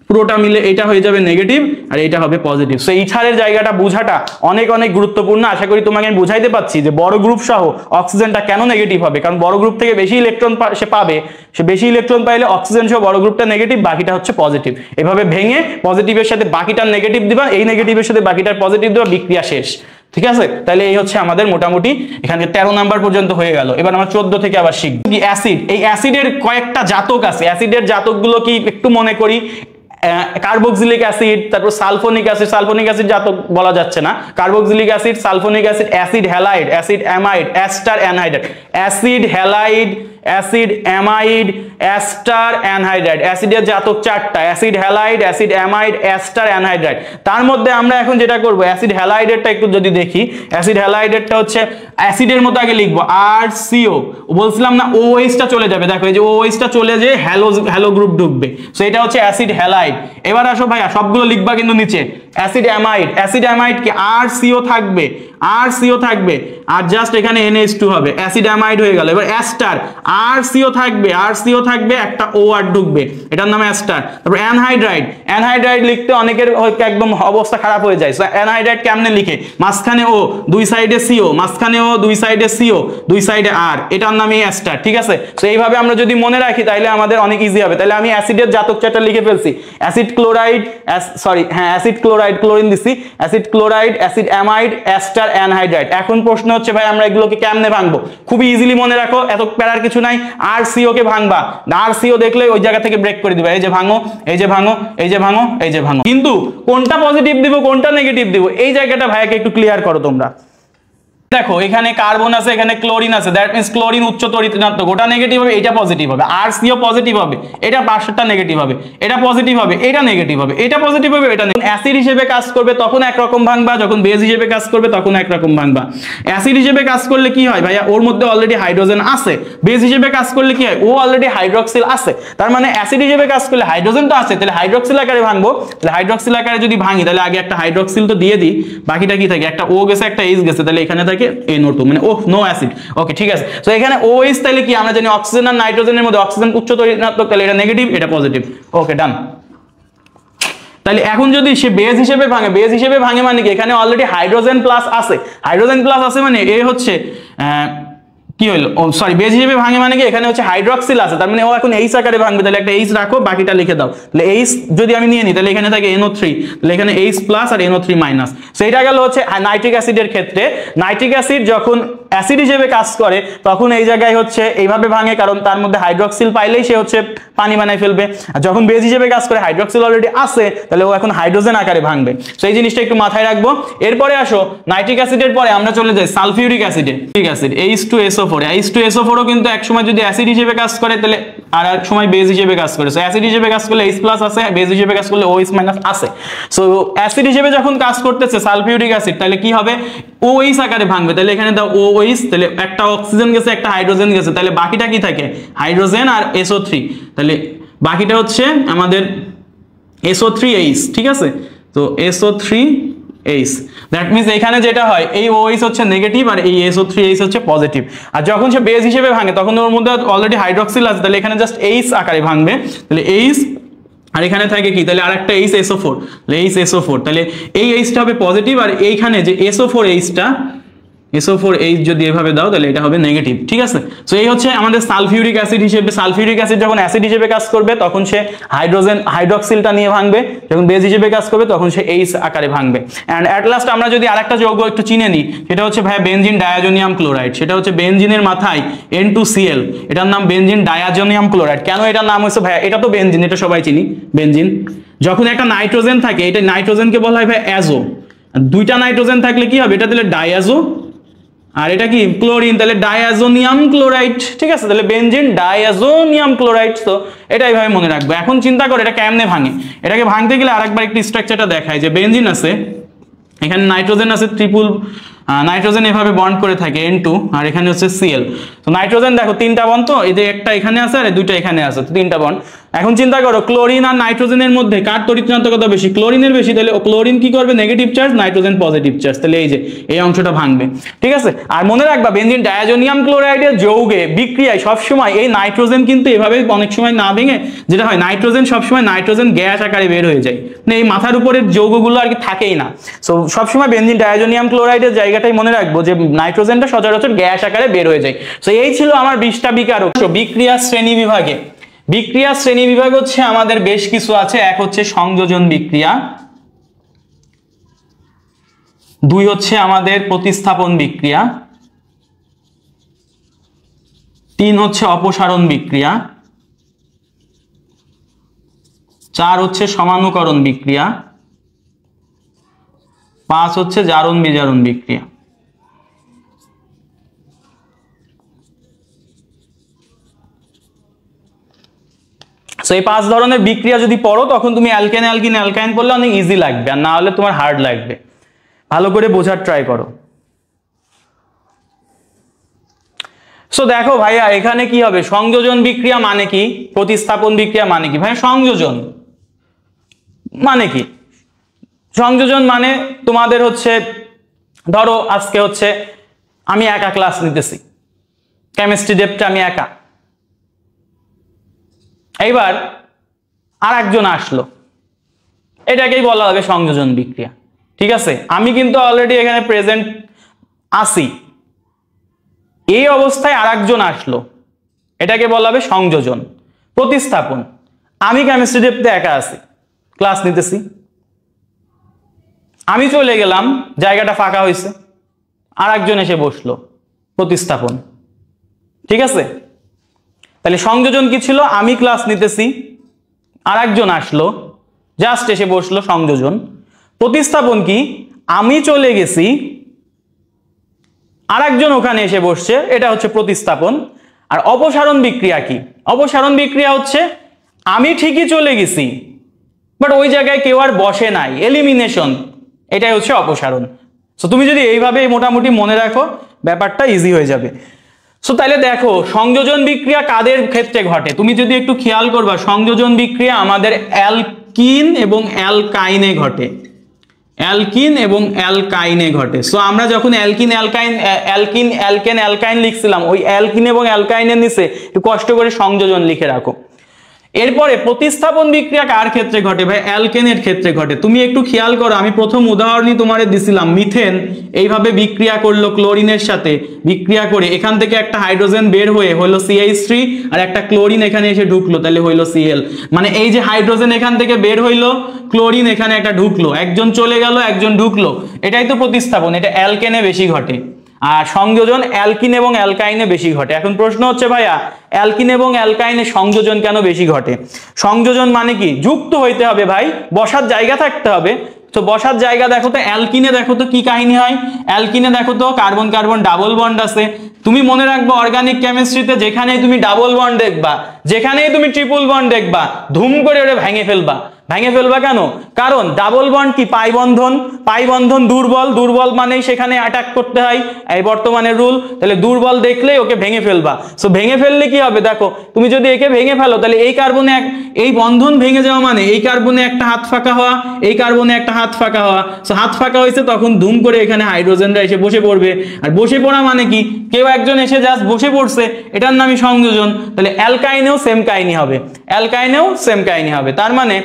পুরোটা মিলে এটা হয়ে যাবে নেগেটিভ আর এটা হবে পজিটিভ। সো ইথারের জায়গাটা বোঝাটা অনেক অনেক গুরুত্বপূর্ণ। আশা করি তোমাকে আমি বুঝাইতে পারছি যে বড় গ্রুপ সহ অক্সিজেনটা কেন নেগেটিভ হবে, কারণ বড় গ্রুপ থেকে বেশি ইলেকট্রন সে পাবে, সে বেশি ইলেকট্রন পাইলে অক্সিজেন সহ বড় গ্রুপটা নেগেটিভ, বাকিটা হচ্ছে পজিটিভ। এভাবে ভেঙে পজিটিভের সাথে বাকিটার নেগেটিভ দিবা, এই নেগেটিভের সাথে বাকিটার পজিটিভ দিবা, বিক্রিয়া শেষ। ঠিক আছে, তাহলে এই হচ্ছে আমাদের মোটামুটি এখানে 13 নাম্বার পর্যন্ত হয়ে গেল। এবার আমরা 14 থেকে আবার শিখব কি অ্যাসিড। এই অ্যাসিডের কয়েকটা জাতক আছে, অ্যাসিডের জাতকগুলো কি একটু মনে করি। কার্বক্সিলিক অ্যাসিড, তারপর সালফোনিক অ্যাসিড, সালফোনিক অ্যাসিড জাতক বলা যাচ্ছে না, carboxylic acid, sulphonic acid, acid halide, acid amide, ester anhydride, acid halide, acid amide, ester anhydride. অ্যাসিডের জাতক চারটা, acid halide, acid amide, ester anhydride. তার মধ্যে আমরা এখন যেটা করব অ্যাসিড হ্যালাইডেরটা একটু যদি দেখি, অ্যাসিড হ্যালাইডেরটা হচ্ছে অ্যাসিডের মতো আগে লিখবো RCO, বলছিলাম না OH টা চলে যাবে, দেখো এই যে OH টা চলে যে হ্যালো গ্রুপ ঢুকবে, সো এটা হচ্ছে অ্যাসিড হ্যালাইড। এবার আসো ভাইয়া সবগুলো লিখবা কিন্তু নিচে। অ্যাসিড অ্যামাইড, অ্যাসিড অ্যামাইড কি RCO থাকবে, RCO থাকবে আর জাস্ট এখানে NH2 হবে, অ্যাসিড অ্যামাইড হয়ে গেল। এবার অ্যাস্টার, RCO থাকবে, RCO থাকবে, একটা OR ঢুকবে, এটার নাম অ্যাস্টার। তারপর অ্যানহাইড্রাইড, অ্যানহাইড্রাইড লিখতে অনেকের একদম অবস্থা খারাপ হয়ে যায়। সো অ্যানহাইড্রাইড কেমনে লিখে, মাঝখানে O, দুই সাইডে CO, মাঝখানে O, দুই সাইডে CO, দুই সাইডে R, এটার নামই অ্যাস্টার। ঠিক আছে, সো এইভাবে আমরা যদি মনে রাখি তাহলে আমাদের অনেক ইজি হবে। তাহলে আমি অ্যাসিডের জাতক চারটা লিখে ফেলছি, acid chloride, acid chloride, chlorine দিছি, acid chloride, acid amide, ester anhydride. এখন প্রশ্ন হচ্ছে ভাই আমরা এগুলোকে কেমনে ভাঙবো, খুবই ইজিলি মনে রাখো, এত প্যারার কিছু নাই। RCO কে ভাঙবা, RCO দেখলে ওই জায়গা থেকে ব্রেক করে দিবা, এই যে ভাঙো, এই যে ভাঙো, এই যে ভাঙো, এই যে ভাঙো। কিন্তু কোনটা পজিটিভ দিব কোনটা নেগেটিভ দিব এই জায়গাটা ভাইয়াকে একটু ক্লিয়ার করো তোমরা। দেখো এখানে কার্বন আছে, এখানে ক্লোরিন আছে, দ্যাট মিন্স ক্লোরিন উচ্চ তড়িৎ ঋণাত্মক, ওটা নেগেটিভ হবে, এটা পজিটিভ হবে। RCO পজিটিভ হবে, এটা পাশেরটা নেগেটিভ হবে, এটা পজিটিভ হবে, এটা নেগেটিভ হবে, এটা পজিটিভ হবে, এটা নেগেটিভ। অ্যাসিড হিসেবে কাজ করবে তখন একরকম ভাঙবা, যখন বেস হিসেবে কাজ করবে তখন একরকম ভাঙবা। অ্যাসিড হিসেবে কাজ করলে কি হয় ভাইয়া, ওর মধ্যে অলরেডি হাইড্রোজেন আছে। বেস হিসেবে কাজ করলে কি হয়, ও অলরেডি হাইড্রোক্সিল আছে। তার মানে অ্যাসিড হিসেবে কাজ করলে হাইড্রোজেন তো আছে, তাহলে হাইড্রোক্সিল আকারে ভাঙবো। তাহলে হাইড্রোক্সিল আকারে যদি ভাঙি তাহলে আগে একটা হাইড্রোক্সিল তো দিয়ে দিই, বাকিটা কি থাকে, একটা O গেছে, একটা H গেছে, তাহলে এখানে থাকে NO2, মানে নো অ্যাসিড। ওকে ঠিক আছে, সো এখানে OH তাহলে কি আমরা জানি অক্সিজেন আর নাইট্রোজেনের মধ্যে অক্সিজেন উচ্চ তড়িৎ ঋণাত্মক, তাহলে এটা নেগেটিভ, এটা পজিটিভ। ওকে ডান। তাহলে এখন যদি সে বেস হিসেবে ভাঙে, বেস হিসেবে ভাঙে মানে কি, এখানে অলরেডি হাইড্রোজেন প্লাস আছে, হাইড্রোজেন প্লাস আছে মানে এ হচ্ছে কি হলো, সরি বেস হিসেবে ভাঙে মানে কি এখানে হচ্ছে হাইড্রোক্সিল আছে, তার মানে ও এখন H আকারে ভাঙবে, তাহলে একটা H রাখো, বাকিটা লিখে দাও। তাহলে H যদি আমি নিয়ে নিই তাহলে এখানে থাকে NO3, তাহলে এখানে H প্লাস আর NO3 মাইনাস। সেইটা গেল হচ্ছে নাইট্রিক অ্যাসিডের ক্ষেত্রে। নাইট্রিক অ্যাসিড যখন অ্যাসিড হিসেবে কাজ করে তখন এই জায়গায় হচ্ছে এইভাবে ভাঙে, কারণ তার মধ্যে হাইড্রোক্সিল পাইলেই সে হচ্ছে পানি বানায় ফেলবে। আর যখন বেস হিসেবে কাজ করে হাইড্রোক্সিল অলরেডি আছে, তাহলে ও এখন হাইড্রোজেন আকারে ভাঙবে। সো এই জিনিসটা একটু মাথায় রাখবো। এরপরে আসো নাইট্রিক অ্যাসিডের পরে আমরা চলে যাই সালফিউরিক অ্যাসিডে। ঠিক আছে, H2SO4, H2SO4ও কিন্তু এক সময় যদি অ্যাসিড হিসেবে কাজ করে তাহলে আর এক সময় বেস হিসেবে কাজ করে। সো অ্যাসিড হিসেবে কাজ করলে H প্লাস আছে, বেস হিসেবে কাজ করলে OH মাইনাস আছে। সো অ্যাসিড হিসেবে যখন কাজ করতেছে সালফিউরিক অ্যাসিড, তাহলে কি হবে, OH আকারে ভাঙবে। তাহলে এখানে দাও OH, তাহলে একটা অক্সিজেন গেছে, একটা হাইড্রোজেন গেছে, তাহলে বাকিটা কি থাকে, হাইড্রোজেন আর SO3, তাহলে বাকিটা হচ্ছে আমাদের SO3H। ঠিক আছে, তো SO3H, দ্যাট মিন্স এখানে যেটা হয় এই OH হচ্ছে নেগেটিভ আর এই SO3H হচ্ছে পজিটিভ। আর যখন সে বেস হিসেবে ভাঙে তখন ওর মধ্যে অলরেডি হাইড্রোক্সিল আছে, তাহলে এখানে জাস্ট H আকারে ভাঙবে, তাহলে H আর এখানে থাকে কি, তাহলে আরেকটা HSO4, তাহলে HSO4, তাহলে এই H টা হবে পজিটিভ আর এইখানে যে SO4H টা, SO4H যদি এভাবে দাও তাহলে এটা হবে নেগেটিভ, ঠিক আছে। সো এই হচ্ছে আমাদের সালফিউরিক অ্যাসিড হিসেবে, সালফিউরিক অ্যাসিড যখন অ্যাসিড হিসেবে কাজ করবে তখন সে হাইড্রক্সিলটা নিয়ে ভাঙবে, যখন বেস হিসেবে কাজ করবে তখন সে H আকারে ভাঙবে। এন্ড এট লাস্ট আমরা যদি আরেকটা যৌগ একটু চিনে নিই, সেটা হচ্ছে ভাই বেনজিন ডায়াজোনিয়াম ক্লোরাইড। সেটা হচ্ছে বেনজিনের মাথায় N2Cl, এটার নাম বেনজিন ডায়াজোনিয়াম ক্লোরাইড। কেন এটার নাম হচ্ছে ভাই, এটা তো বেনজিন, এটা সবাই চিনি বেনজিন। যখন একটা নাইট্রোজেন থাকে, এটা নাইট্রোজেনকে বলা হয় ভাই অ্যাজো, দুইটা নাইট্রোজেন থাকলে কি হবে, এটা তাহলে ডায়াজো আর এটা কি ক্লোরিন, তাহলে ডায়াজোনিয়াম ক্লোরাইড, ঠিক আছে। তাহলে বেনজিন ডায়াজোনিয়াম ক্লোরাইড। তো এটা এইভাবে মনে রাখবো। এখন চিন্তা করে এটা কেমনে ভাঙে, এটাকে ভাঙতে গেলে আরেকবার একটু স্ট্রাকচারটা দেখায় যে বেনজিন আছে, এখানে নাইট্রোজেন আছে, ট্রিপল নাইট্রোজেন এভাবে বন্ড করে থাকে N2, আর এখানে হচ্ছে Cl। তো নাইট্রোজেন দেখো তিনটা বন্ড, তো এই যে একটা এখানে আছে আর দুইটা এখানে আছে, তো তিনটা বন্ড। এখন চিন্তা করো ক্লোরিন আর নাইট্রোজেনের মধ্যে কার তড়িৎ ঋণাত্মকতা বেশি, ক্লোরিনের বেশি, তাহলে ক্লোরিন কি করবে negative charge, nitrogen positive charge, তাহলে এই যে এই অংশটা ভাঙবে, ঠিক আছে। আর মনে রাখবা বেনজিন ডায়াজোনিয়াম ক্লোরাইডের যৌগে বিক্রিয়ায় সবসময় এই নাইট্রোজেন কিন্তু এভাবে অনেক সময় না ভেঙে যেটা হয়, নাইট্রোজেন সবসময় নাইট্রোজেন গ্যাস আকারে বের হয়ে যায়, মানে এই মাথার উপরের যৌগগুলো আর কি থাকেই না। সো সবসময় বেনজিন ডায়াজোনিয়াম ক্লোরাইডের জায়গাটাই মনে রাখবো যে নাইট্রোজেনটা সচরাচর গ্যাস আকারে বের হয়ে যায়। সো এই ছিল আমার 20টা বিকারক। বিক্রিয়া শ্রেণী বিভাগে, বিক্রিয়া শ্রেণী বিভাগ হচ্ছে আমাদের বেশ কিছু আছে। এক হচ্ছে সংযোজন বিক্রিয়া, দুই হচ্ছে আমাদের প্রতিস্থাপন বিক্রিয়া, তিন হচ্ছে অপসারণ বিক্রিয়া, চার হচ্ছে সমানুকরণ বিক্রিয়া, পাঁচ হচ্ছে জারণ বিজারণ বিক্রিয়া। এই 5 ধরনের বিক্রিয়া যদি পড়ো তখন তুমি অ্যালকেন অ্যালকিন অ্যালকাইন পড়লে অনেক ইজি লাগবে, আর না হলে তোমার হার্ড লাগবে। ভালো করে বোঝার ট্রাই করো। সো দেখো ভাইয়া এখানে কি হবে, সংযোজন বিক্রিয়া মানে কি, প্রতিস্থাপন বিক্রিয়া মানে কি। ভাইয়া সংযোজন মানে কি, সংযোজন মানে তোমাদের হচ্ছে ধরো আজকে হচ্ছে আমি একা ক্লাস নিতেছি, কেমিস্ট্রি ডেপটা আমি একা, এইবার আর একজন আসলো, এটাকেই বলা হবে সংযোজন বিক্রিয়া, ঠিক আছে। আমি কিন্তু অলরেডি এখানে প্রেজেন্ট আছি, এই অবস্থায় আর একজন আসলো, এটাকে বলা হবে সংযোজন। প্রতিস্থাপন, আমি কেমিস্ট্রি ডেপতে একা আছি, ক্লাস নিতেছি, আমি চলে গেলাম, জায়গাটা ফাঁকা হয়েছে, আর একজন এসে বসলো, প্রতিস্থাপন, ঠিক আছে। তাহলে সংযোজন কি ছিল, আমি ক্লাস নিতেছি, আর একজন আসলো, জাস্ট এসে বসলো, সংযোজন। প্রতিস্থাপন কি, আমি চলে গেছি, আর একজন ওখানে এসে বসছে, এটা হচ্ছে প্রতিস্থাপন। আর অপসারণ বিক্রিয়া কি, অপসারণ বিক্রিয়া হচ্ছে আমি ঠিকই চলে গেছি বাট ওই জায়গায় কেউ আর বসে নাই, এলিমিনেশন, এটাই হচ্ছে অপসারণ। সো তুমি যদি এইভাবে মোটামুটি মনে রাখো ব্যাপারটা ইজি হয়ে যাবে। সো তাহলে দেখো সংযোজন বিক্রিয়া কাদের ক্ষেত্রে ঘটে, তুমি যদি একটু খেয়াল করবা, সংযোজন বিক্রিয়া আমাদের অ্যালকিন এবং অ্যালকাইনে ঘটে, অ্যালকিন এবং অ্যালকাইনে ঘটে। সো আমরা যখন alkene alkyne alkene alkane alkyne লিখছিলাম, ওই অ্যালকিন এবং অ্যালকাইনের নিচে একটু কষ্ট করে সংযোজন লিখে রাখো। এরপরে প্রতিস্থাপন বিক্রিয়া কার ক্ষেত্রে ঘটে, ভাই অ্যালকেনের ক্ষেত্রে ঘটে। তুমি একটু খেয়াল করো, আমি প্রথম উদাহরণই তোমারে দিছিলাম, মিথেন এইভাবে বিক্রিয়া করলো ক্লোরিনের সাথে, বিক্রিয়া করে এখান থেকে একটা হাইড্রোজেন বের হয়ে হলো CH3, আর একটা ক্লোরিন এখানে এসে ঢুকলো, তাহলে হইলো Cl। মানে এই যে হাইড্রোজেন এখান থেকে বের হইলো, ক্লোরিন এখানে একটা ঢুকলো, একজন চলে গেল একজন ঢুকলো, এটাই তো প্রতিস্থাপন। এটা অ্যালকেনে বেশি ঘটে, আর সংযোজন অ্যালকিন এবং অ্যালকাইনে বেশি ঘটে। এখন প্রশ্ন হচ্ছে ভাইয়া অ্যালকিন এবং অ্যালকাইনে সংযোজন কেন বেশি ঘটে? সংযোজন মানে কি, যুক্ত হইতে হবে ভাই, বসার জায়গা থাকতে হবে। তো বসার জায়গা দেখো তো, অ্যালকিনে দেখো তো কি কাহিনী হয়, অ্যালকিনে দেখো তো কার্বন কার্বন ডাবল বন্ড আছে। তুমি মনে রাখবে অর্গানিক কেমিস্ট্রিতে যেখানেই তুমি ডাবল বন্ড দেখবা, যেখানেই তুমি ট্রিপল বন্ড দেখবা, ধুম করে ওটা ভেঙে ফেলবা। ভেঙে ফেলবা কেন? কারণ ডাবল বন্ড কি, পাই বন্ধন, পাই বন্ধন দুর্বল, দুর্বল মানেই সেখানে অ্যাটাক করতে হয়, এই বর্তমানের রুল। তাহলে দুর্বল দেখলেই ওকে ভেঙে ফেলবা। সো ভেঙে ফেললে কি হবে দেখো, তুমি যদি একে ভেঙে ফেলো তাহলে এই কার্বনে এই বন্ধন ভেঙে যাওয়া মানে এই কার্বনে একটা হাত ফাঁকা হওয়া, এই কার্বনে একটা হাত ফাঁকা হওয়া। সো হাত ফাঁকা হয়েছে, তখন ধুম করে এখানে হাইড্রোজেনরা এসে বসে পড়বে। আর বসে পড়া মানে কি, কেউ একজন এসে জাস্ট বসে পড়ছে, এটার নামই সংযোজন। তাহলে অ্যালকাইনেও সেম কাহিনী হবে, অ্যালকাইনেও সেম কাহিনী হবে। তার মানে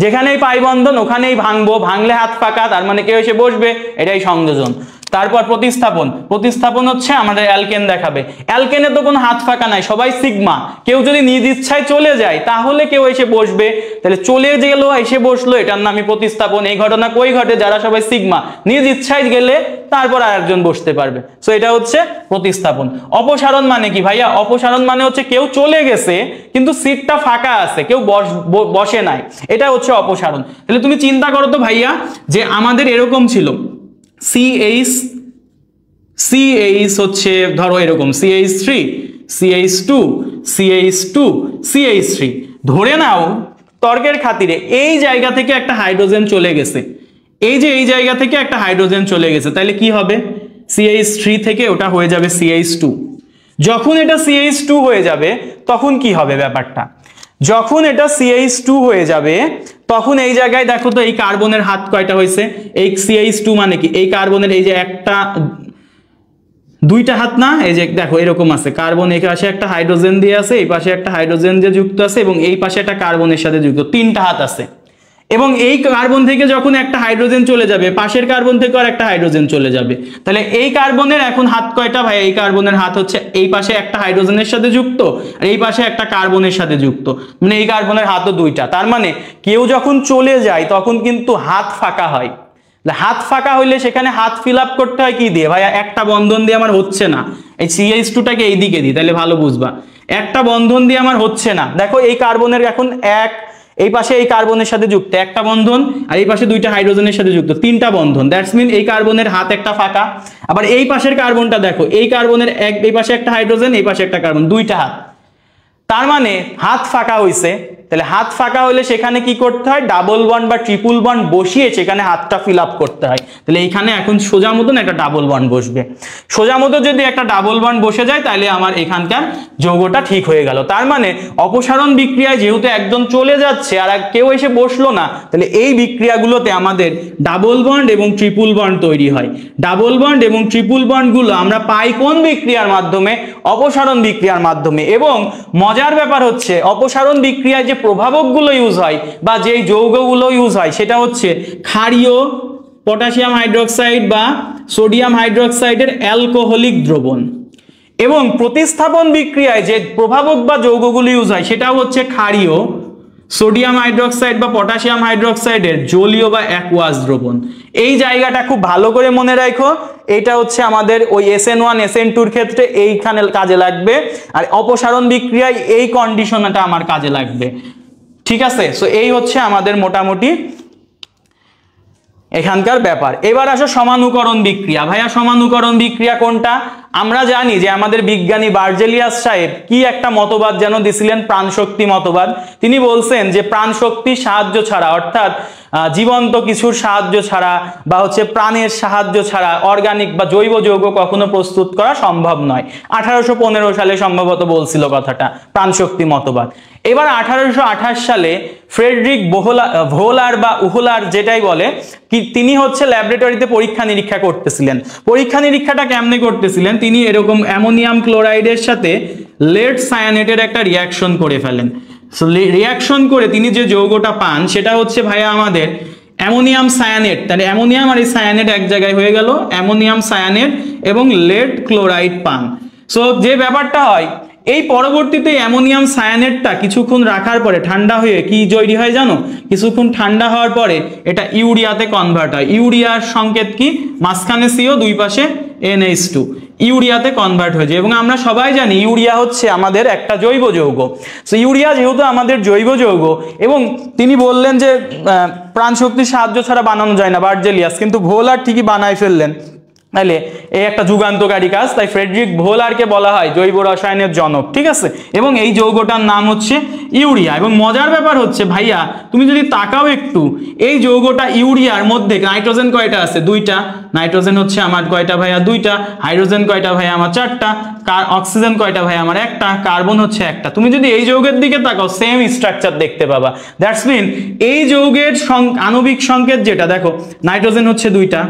যেখানেই পাই বন্ধন ওখানেই ভাঙবো, ভাঙলে হাত ফাঁকা, তার মানে কেউ এসে বসবে, এটাই সংযোজন। তারপর প্রতিস্থাপন, প্রতিস্থাপন হচ্ছে আমাদের অ্যালকেন দেখাবে। অ্যালকেনে তো কোনো হাত ফাঁকা নাই, সবাই সিগমা। কেউ যদি নিজ ইচ্ছায় চলে যায় তাহলে কেউ এসে বসবে, তাহলে চলে গেল এসে বসলো, এটার নামই প্রতিস্থাপন। এই ঘটনা কই ঘটে? যারা সবাই সিগমা, নিজ ইচ্ছায় গেলে তারপর আরেকজন বসতে পারবে। সো এটা হচ্ছে প্রতিস্থাপন। অপসারণ মানে কি ভাইয়া? অপসারণ মানে হচ্ছে কেউ চলে গেছে কিন্তু সিটটা ফাঁকা আছে, কেউ বসে নাই, এটা হচ্ছে অপসারণ। তাহলে তুমি চিন্তা করো তো ভাইয়া, যে আমাদের এরকম ছিল CH হচ্ছে ধরো এরকম CH3 CH2 CH2 CH3, ধরে নাও তর্কের খাতিরে এই জায়গা থেকে একটা হাইড্রোজেন চলে গেছে, এই যে এই জায়গা থেকে একটা হাইড্রোজেন চলে গেছে, তাহলে কি হবে? CH3 থেকে ওটা হয়ে যাবে CH2। যখন এটা CH2 হয়ে যাবে তখন কি হবে ব্যাপারটা? যখন এটা CH2 হয়ে যাবে তখন এই জায়গায় দেখো তো এই কার্বনের হাত কয়টা হয়েছে? এই CH2 মানে কি? এই কার্বনের এই যে একটা দুইটা হাত না, এই যে দেখো এরকম আছে, কার্বন এই পাশে একটা হাইড্রোজেন দিয়ে আছে, এই পাশে একটা হাইড্রোজেন দিয়ে যুক্ত আছে, এবং এই পাশে একটা কার্বনের সাথে যুক্ত, তিনটা হাত আছে। এবং এই কার্বন থেকে যখন একটা হাইড্রোজেন চলে যাবে, পাশের কার্বন থেকে আর একটা হাইড্রোজেন চলে যাবে, তাহলে এই কার্বনের এখন হাত কয়টা ভাই? এই কার্বনের হাত হচ্ছে এই পাশে একটা হাইড্রোজেনের সাথে যুক্ত আর এই পাশে একটা কার্বনের সাথে যুক্ত, মানে এই কার্বনের হাতও দুইটা। তার মানে কেউ যখন চলে যায় তখন কিন্তু হাত ফাঁকা হয়। হাত ফাঁকা হইলে সেখানে হাত ফিল আপ করতে হয় কি দিয়ে? ভাইয়া একটা বন্ধন দিয়ে আমার হচ্ছে না, এই CH2টাকে এই দিকে দিই, তাহলে ভালো বুঝবা। একটা বন্ধন দিয়ে আমার হচ্ছে না, দেখো এই কার্বনের এখন এই পাশে এই কার্বনের সাথে যুক্ত একটা বন্ধন, আর এই পাশে দুইটা হাইড্রোজেনের সাথে যুক্ত তিনটা বন্ধন, দ্যাটস মিন এই কার্বনের হাত একটা ফাঁকা। আবার এই পাশের কার্বনটা দেখো, এই কার্বনের এই পাশে একটা হাইড্রোজেন, এই পাশে একটা কার্বন, দুইটা হাত, তার মানে হাত ফাঁকা হইছে। তাহলে হাত ফাঁকা হলে সেখানে কি করতে হয়? ডাবল বন্ড বা ট্রিপল বন্ড বসিয়ে সেখানে হাতটা ফিল আপ করতে হয়। তাহলে এইখানে এখন সোজা মতন একটা ডাবল বন্ড বসবে। সোজা মতো যদি একটা ডাবল বন্ড বসে যায় তাহলে আমার এখানকার যৌগটা ঠিক হয়ে গেল। তার মানে অপসারণ বিক্রিয়ায় যেহেতু একজন চলে যাচ্ছে আর কেউ এসে বসলো না, তাহলে এই বিক্রিয়াগুলোতে আমাদের ডাবল বন্ড এবং ট্রিপল বন্ড তৈরি হয়। ডাবল বন্ড এবং ট্রিপল বন্ডগুলো আমরা পাই কোন বিক্রিয়ার মাধ্যমে? অপসারণ বিক্রিয়ার মাধ্যমে। এবং মজার ব্যাপার হচ্ছে অপসারণ বিক্রিয়ায় যে প্রভাবকগুলো ইউজ হয় বা যেই যৌগগুলো ইউজ হয় সেটা হচ্ছে ক্ষারীয় পটাশিয়াম হাইড্রোক্সাইড বা সোডিয়াম হাইড্রোক্সাইডের অ্যালকোহলিক দ্রবণ। এবং প্রতিস্থাপন বিক্রিয়ায় যে প্রভাবক বা যৌগগুলো ইউজ হয় সেটাও হচ্ছে ক্ষারীয় সোডিয়াম হাইড্রোক্সাইড বা পটাশিয়াম হাইড্রোক্সাইডের জলীয় বা অ্যাকুয়াস দ্রবণ। এই জায়গাটা খুব ভালো করে মনে রাখো, এটা হচ্ছে আমাদের ওই SN1 SN2 ক্ষেত্রে এইখানে কাজে লাগবে, আর অপসারণ বিক্রিয়ায় এই কন্ডিশনটা আমার কাজে লাগবে। ঠিক আছে? সো এই হচ্ছে আমাদের মোটামুটি এখানকার ব্যাপার। এবার আসো সমানুকরণ বিক্রিয়া। ভাইয়া সমানুকরণ বিক্রিয়া কোনটা? আমরা জানি যে আমাদের বিজ্ঞানী বার্জেলিয়াস সাহেব কি একটা মতবাদ যেন দিছিলেন, প্রাণশক্তি মতবাদ। তিনি বলছেন যে প্রাণশক্তির সাহায্য ছাড়া, অর্থাৎ জীবন্ত কিছুর সাহায্য ছাড়া বা হচ্ছে প্রাণের সাহায্য ছাড়া অর্গানিক বা জৈব যৌগ কখনো প্রস্তুত করা সম্ভব নয়। 1815 সালে সম্ভবত বলছিল কথাটা, প্রাণশক্তি মতবাদ। এবার 1828 সালে ফ্রেডরিক ভোলার বা উহলার যেটাই বলে, তিনি হচ্ছে ল্যাবরেটরিতে পরীক্ষা নিরীক্ষা করতেছিলেন। পরীক্ষা নিরীক্ষাটা কেমনে করতেছিলেন? তিনি এরকম অ্যামোনিয়াম ক্লোরাইডের সাথে লেড সায়ানেটের একটা রিয়াকশন করে ফেলেন। সো রিয়াকশন করে তিনি যে যৌগটা পান সেটা হচ্ছে ভাইয়া আমাদের অ্যামোনিয়াম সায়ানেট। তাহলে অ্যামোনিয়াম আর এই সায়ানেট এক জায়গায় হয়ে গেল, অ্যামোনিয়াম সায়ানেট এবং লেড ক্লোরাইড পান। সো যে ব্যাপারটা হয়, এই পরবর্তীতে অ্যামোনিয়াম সায়ানেটটা কিছুক্ষণ রাখার পরে ঠান্ডা হয়ে কি তৈরি হয় জানো? কিছুক্ষণ ঠান্ডা হওয়ার পরে এটা ইউরিয়াতে কনভার্ট হয়। ইউরিয়ার সংকেত কি? মাঝখানে CO, দুই পাশে NH2, ইউরিয়াতে কনভার্ট হয়ে যায়। এবং আমরা সবাই জানি ইউরিয়া হচ্ছে আমাদের একটা জৈব যৌগ। সো ইউরিয়া যেহেতু আমাদের জৈব যৌগ, এবং তিনি বললেন যে প্রাণশক্তির সাহায্য ছাড়া বানানো যায় না বার্জেলিয়াস, কিন্তু ভোলার ঠিকই বানায় ফেললেন। তাহলে এই একটা যুগান্তকারী কাজ, তাই ফ্রেডরিক ভোলারকে বলা হয় জৈব রসায়নের জনক। ঠিক আছে? এবং এই যৌগটার নাম হচ্ছে ইউরিয়া। এবং মজার ব্যাপার হচ্ছে ভাইয়া, তুমি যদি তাকাও একটু, এই যৌগটা ইউরিয়ার মধ্যে নাইট্রোজেন কয়টা আছে? দুইটা। নাইট্রোজেন হচ্ছে আমার কয়টা ভাইয়া? দুইটা। হাইড্রোজেন কয়টা ভাইয়া? আমার চারটা। অক্সিজেন কয়টা ভাইয়া? আমার একটা। কার্বন হচ্ছে একটা। তুমি যদি এই যৌগের দিকে তাকাও সেম স্ট্রাকচার দেখতে পাবা। দ্যাটস মিন এই যৌগের আণবিক সংকেত যেটা দেখো, নাইট্রোজেন হচ্ছে দুইটা,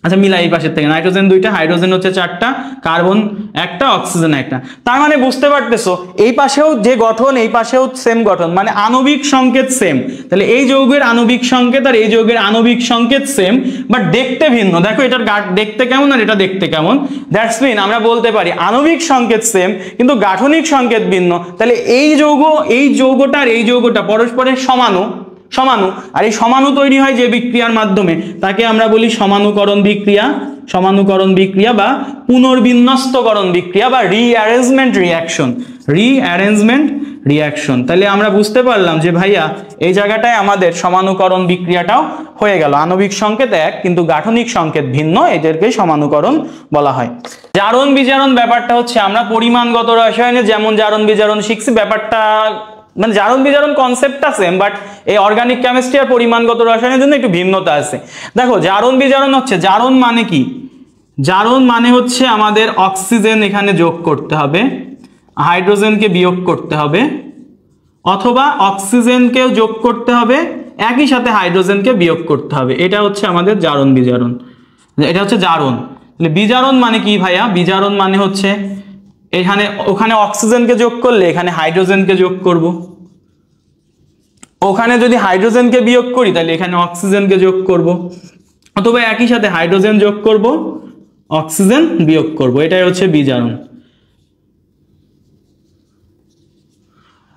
আচ্ছা মিলাই এই পাশের থেকে, নাইট্রোজেন 2টা, হাইড্রোজেন হচ্ছে 4টা, কার্বন 1টা, অক্সিজেন 1টা। তার মানে বুঝতে পারতেছো এই পাশেও যে গঠন এই পাশেও সেম গঠন, মানে আণবিক সংকেত সেম। তাহলে এই যৌগের আণবিক সংকেত আর এই যৌগের আণবিক সংকেত সেম, বাট দেখতে ভিন্ন। দেখো এটার দেখতে কেমন আর এটা দেখতে কেমন, দ্যাটস মিন আমরা বলতে পারি আণবিক সংকেত সেম কিন্তু গাঠনিক সংকেত ভিন্ন। তাহলে এই যৌগটা আর এই যৌগটা পরস্পরের সমাণু, আর এই সমাণু তৈরি হয় যে বিক্রিয়ার মাধ্যমে তাকে আমরা বলি সমানুকরণ বিক্রিয়া বা পুনর্বিন্যস্তকরণ বিক্রিয়া বা রিঅ্যারেঞ্জমেন্ট রিঅ্যাকশন। তাহলে আমরা বুঝতে পারলাম যে ভাইয়া এই জায়গাটায় আমাদের সমানুকরণ বিক্রিয়াটাও হয়ে গেল। আণবিক সংকেত এক কিন্তু গাঠনিক সংকেত ভিন্ন, এদেরকে সমানুকরণ বলা হয়। জারণ বিজারণ ব্যাপারটা হচ্ছে আমরা পরিমাণগত রসায়নে যেমন জারণ বিজারণ শিখছি, ব্যাপারটা মানে জারণ বিজারণ কনসেপ্টটা সেম, বাট এই অর্গানিক কেমিস্ট্রি আর পরিমাণগত রসায়নের জন্য একটু ভিন্নতা আছে। দেখো জারণ বিজারণ হচ্ছে, জারণ মানে কি, জারণ মানে হচ্ছে আমাদের অক্সিজেন এখানে যোগ করতে হবে, হাইড্রোজেনকে বিয়োগ করতে হবে, অথবা অক্সিজেনকেও যোগ করতে হবে একই সাথে হাইড্রোজেনকে বিয়োগ করতে হবে। এটা হচ্ছে আমাদের জারণ বিজারণ, এটা হচ্ছে জারণ। তাহলে বিজারণ মানে কি ভাইয়া, বিজারণ মানে হচ্ছে ওখানে অক্সিজেনকে যোগ করলে এখানে হাইড্রোজেনকে যোগ করব, ওখানে যদি হাইড্রোজেনকে বিয়োগ করি তাহলে এখানে অক্সিজেনকে যোগ করব, অথবা একই সাথে হাইড্রোজেন যোগ করব অক্সিজেন বিয়োগ করব। এটাই হচ্ছে বিজারণ।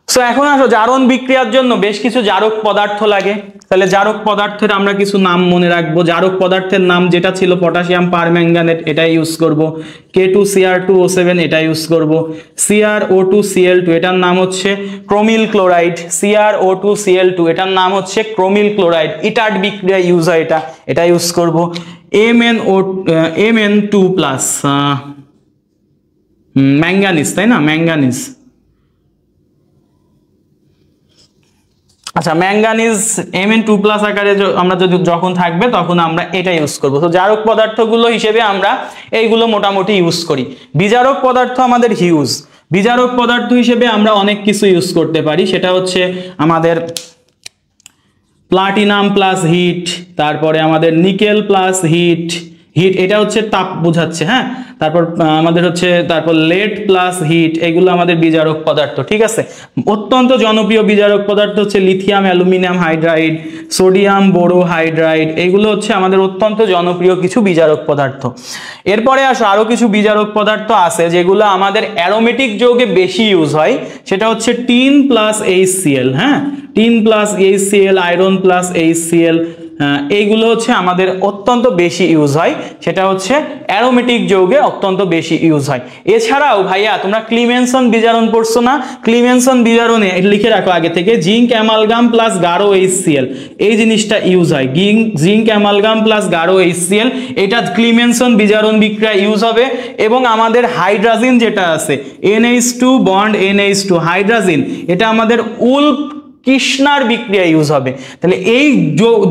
সো এখন আসো জারণ বিক্রিয়ার জন্য বেশ কিছু জারক পদার্থ লাগে। তাহলে জারক পদার্থের আমরা কিছু নাম মনে রাখবো। জারক পদার্থের নাম যেটা ছিল পটাশিয়াম পারম্যাঙ্গানেট, এটা ইউজ করব। K2Cr2O7 এটা ইউজ করব। CrO2Cl2 এটার নাম হচ্ছে ক্রোমিল ক্লোরাইড। CrO2Cl2 এটার নাম হচ্ছে ক্রোমিল ক্লোরাইড, ইটার্ড বিক্রিয়া ইউজ হয়, এটা ইউজ করব। Mn2+ ম্যাঙ্গানিজ, তাই না, ম্যাঙ্গানিজ। আচ্ছা ম্যাঙ্গানিজ Mn2+ আকারে আমরা যখন থাকবে তখন আমরা এটা ইউজ করব। তো জারক পদার্থগুলো হিসেবে আমরা এইগুলো মোটামুটি ইউজ করি। বিজারক পদার্থ আমাদের হিউজ। বিজারক পদার্থ হিসেবে আমরা অনেক কিছু ইউজ করতে পারি, সেটা হচ্ছে আমাদের প্লাটিনাম প্লাস হিট, তারপরে আমাদের নিকেল প্লাস হিট, এটা হচ্ছে তাপ বোঝাচ্ছে, হ্যাঁ। তারপর আমাদের হচ্ছে লেড প্লাস হিট, এগুলো আমাদের বিজারক পদার্থ, ঠিক আছে। অত্যন্ত জনপ্রিয় বিজারক পদার্থ হচ্ছে লিথিয়াম অ্যালুমিনিয়াম হাইড্রাইড, সোডিয়াম বোরো হাইড্রাইড, এগুলো হচ্ছে আমাদের অত্যন্ত জনপ্রিয় কিছু বিজারক পদার্থ। এরপরে আসো আরো কিছু বিজারক পদার্থ আছে যেগুলো আমাদের অ্যারোমেটিক যৌগে বেশি ইউজ হয়, সেটা হচ্ছে টিন প্লাস HCl, হ্যাঁ, tin plus HCl, iron plus HCl, এইগুলো হচ্ছে আমাদের অত্যন্ত বেশি ইউজ হয়, সেটা হচ্ছে অ্যারোমেটিক যৌগে অত্যন্ত বেশি ইউজ হয়। এছাড়াও ভাইয়া তোমরা ক্লিমেনসন বিজারণ পড়ছো না, ক্লিমেনসন বিজারণে লিখে রাখো আগে থেকে, জিঙ্ক অ্যামালগাম প্লাস গাঢ় HCl, এই জিনিসটা ইউজ হয়। জিঙ্ক অ্যামালগাম প্লাস গাঢ় HCl, এটা ক্লিমেনসন বিজারণ বিক্রিয়া ইউজ হবে। এবং আমাদের হাইড্রাজিন যেটা আছে NH2 বন্ড NH2 হাইড্রাজিন, এটা আমাদের কৃষ্ণার বিক্রিয়া ইউজ হবে। তাহলে এই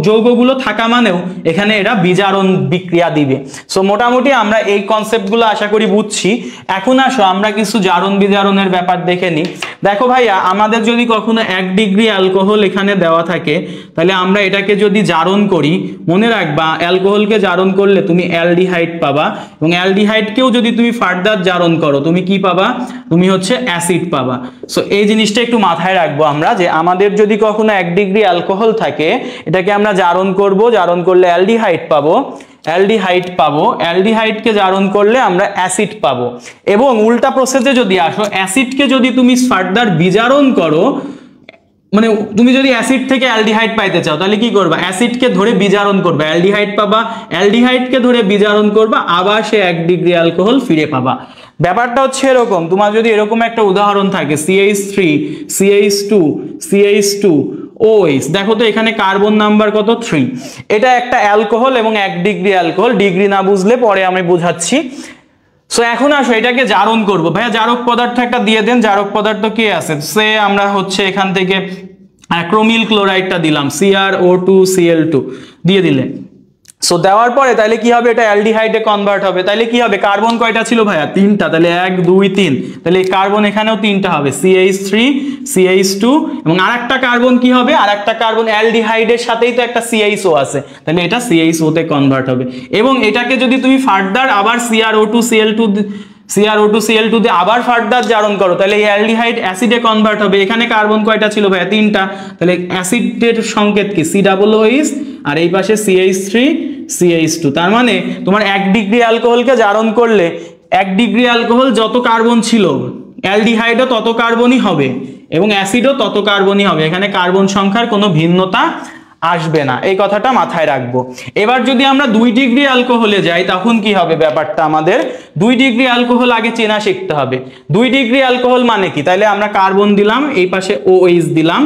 যৌগগুলো থাকা মানেও এখানে এরা বিজারণ বিক্রিয়া দিবে। সো মোটামুটি আমরা এই কনসেপ্টগুলো আশা করি বুঝছি। এখন আসো আমরা কিছু জারণ বিজারণের ব্যাপার দেখে নিই। দেখো ভাইয়া আমাদের যদি কখনো 1 ডিগ্রি অ্যালকোহল এখানে দেওয়া থাকে, তাহলে আমরা এটাকে যদি জারণ করি, মনে রাখবা অ্যালকোহলকে জারণ করলে তুমি অ্যালডিহাইড পাবা, এবং অ্যালডিহাইডকেও যদি তুমি ফার্দার জারণ করো তুমি কি পাবা, তুমি হচ্ছে অ্যাসিড পাবা। সো এই জিনিসটা একটু মাথায় রাখবো আমরা, যে আমাদের যদি কখনো 1 ডিগ্রি অ্যালকোহল থাকে, এটাকে আমরা জারণ করব, জারণ করলে অ্যালডিহাইড পাবো, অ্যালডিহাইডকে জারণ করলে আমরা অ্যাসিড পাবো। এবং উল্টা প্রসেসে যদি আসো, অ্যাসিডকে যদি তুমি ফার্দার বিজারণ করো, মানে তুমি যদি অ্যাসিড থেকে অ্যালডিহাইড পাইতে চাও তাহলে কি করবা, অ্যাসিডকে ধরে বিজারণ করবে, অ্যালডিহাইড পাবা, অ্যালডিহাইডকে ধরে বিজারণ করবা, আবার সে 1 ডিগ্রি অ্যালকোহল ফিরে পাবা। ব্যাপারটা হচ্ছে এরকম, তোমার যদি এরকম একটা উদাহরণ থাকে CH3 CH2 CH2 OH, দেখো তো এখানে কার্বন নাম্বার কত, 3। এটা একটা অ্যালকোহল এবং 1 ডিগ্রি অ্যালকোহল, ডিগ্রি না বুঝলে পরে আমি বুঝাচ্ছি। সো এখন আসো এটাকে জারণ করব। ভাইয়া জারক পদার্থ একটা দিয়ে দেন, জারক পদার্থ কি আছে, সে আমরা হচ্ছে এখান থেকে ক্রোমিল ক্লোরাইডটা দিলাম, CrO2Cl2 দিয়ে দিলে, সো দেওয়ার পরে তাহলে কি হবে, এটা অ্যালডিহাইডে কনভার্ট হবে। তাহলে কি হবে, কার্বন কয়টা ছিল ভাইয়া, 3টা, তাহলে 1 2 3, তাহলে কার্বন এখানেও 3টা হবে, CH3 CH2, এবং আরেকটা কার্বন কি হবে, আরেকটা কার্বন অ্যালডিহাইডের সাথেই তো একটা CHO আছে, তাহলে এটা CHO তে কনভার্ট হবে। এবং এটাকে যদি তুমি ফার্দার আবার CrO2Cl2 দিয়ে আবার ফার্দার জারণ করো, তাহলে এই অ্যালডিহাইড অ্যাসিডে কনভার্ট হবে। এখানে কার্বন কয়টা ছিল ভাইয়া, 3টা, তাহলে অ্যাসিডের সংকেত কি, COOH, আর এই পাশে CH3 CH2। তার মানে তোমার 1 ডিগ্রি অ্যালকোহলকে জারণ করলে 1 ডিগ্রি অ্যালকোহল যত কার্বন ছিল, অ্যালডিহাইডও তত কার্বনই হবে এবং অ্যাসিডও তত কার্বনই হবে। এখানে কার্বন সংখ্যার কোনো ভিন্নতা আসবে না, এই কথাটা মাথায় রাখবো। এবার যদি আমরা 2 ডিগ্রি অ্যালকোহলে যাই তখন কি হবে ব্যাপারটা, আমাদের 2 ডিগ্রি অ্যালকোহল আগে চেনা শিখতে হবে। 2 ডিগ্রি অ্যালকোহল মানে কি, তাহলে আমরা কার্বন দিলাম, এই পাশে OH দিলাম,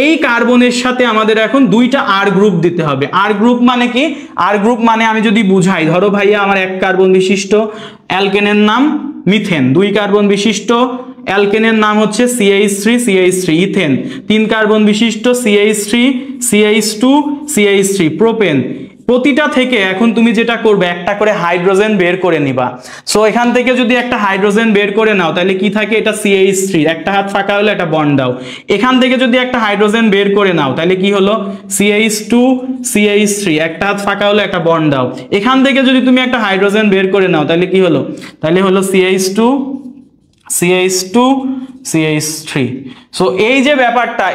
এই কার্বনের সাথে আমাদের এখন 2টা R গ্রুপ দিতে হবে। R গ্রুপ মানে কি, R গ্রুপ মানে আমি যদি বুঝাই, ধরো ভাইয়া আমার 1 কার্বন বিশিষ্ট অ্যালকেনের নাম মিথেন, 2 কার্বন বিশিষ্ট অ্যালকেনের নাম হচ্ছে CH3 ইথেন, 3 কার্বন বিশিষ্ট CH3 CH2 CH3 প্রোপেন। প্রতিটা থেকে এখন তুমি যেটা করবে, একটা করে হাইড্রোজেন বের করে নিবা। সো এখান থেকে যদি একটা হাইড্রোজেন বের করে নাও তাহলে কি থাকে, এটা CH3, একটা হাত ফাঁকা হলো, একটা বন্ড দাও। এখান থেকে যদি একটা হাইড্রোজেন বের করে নাও তাহলে কি হলো, CH2 CH3, একটা হাত ফাঁকা হলো, একটা বন্ড দাও। এখান থেকে যদি তুমি একটা হাইড্রোজেন বের করে নাও তাহলে কি হলো, তাহলে হলো CH2 CH3। সো এই যে ব্যাপারটা,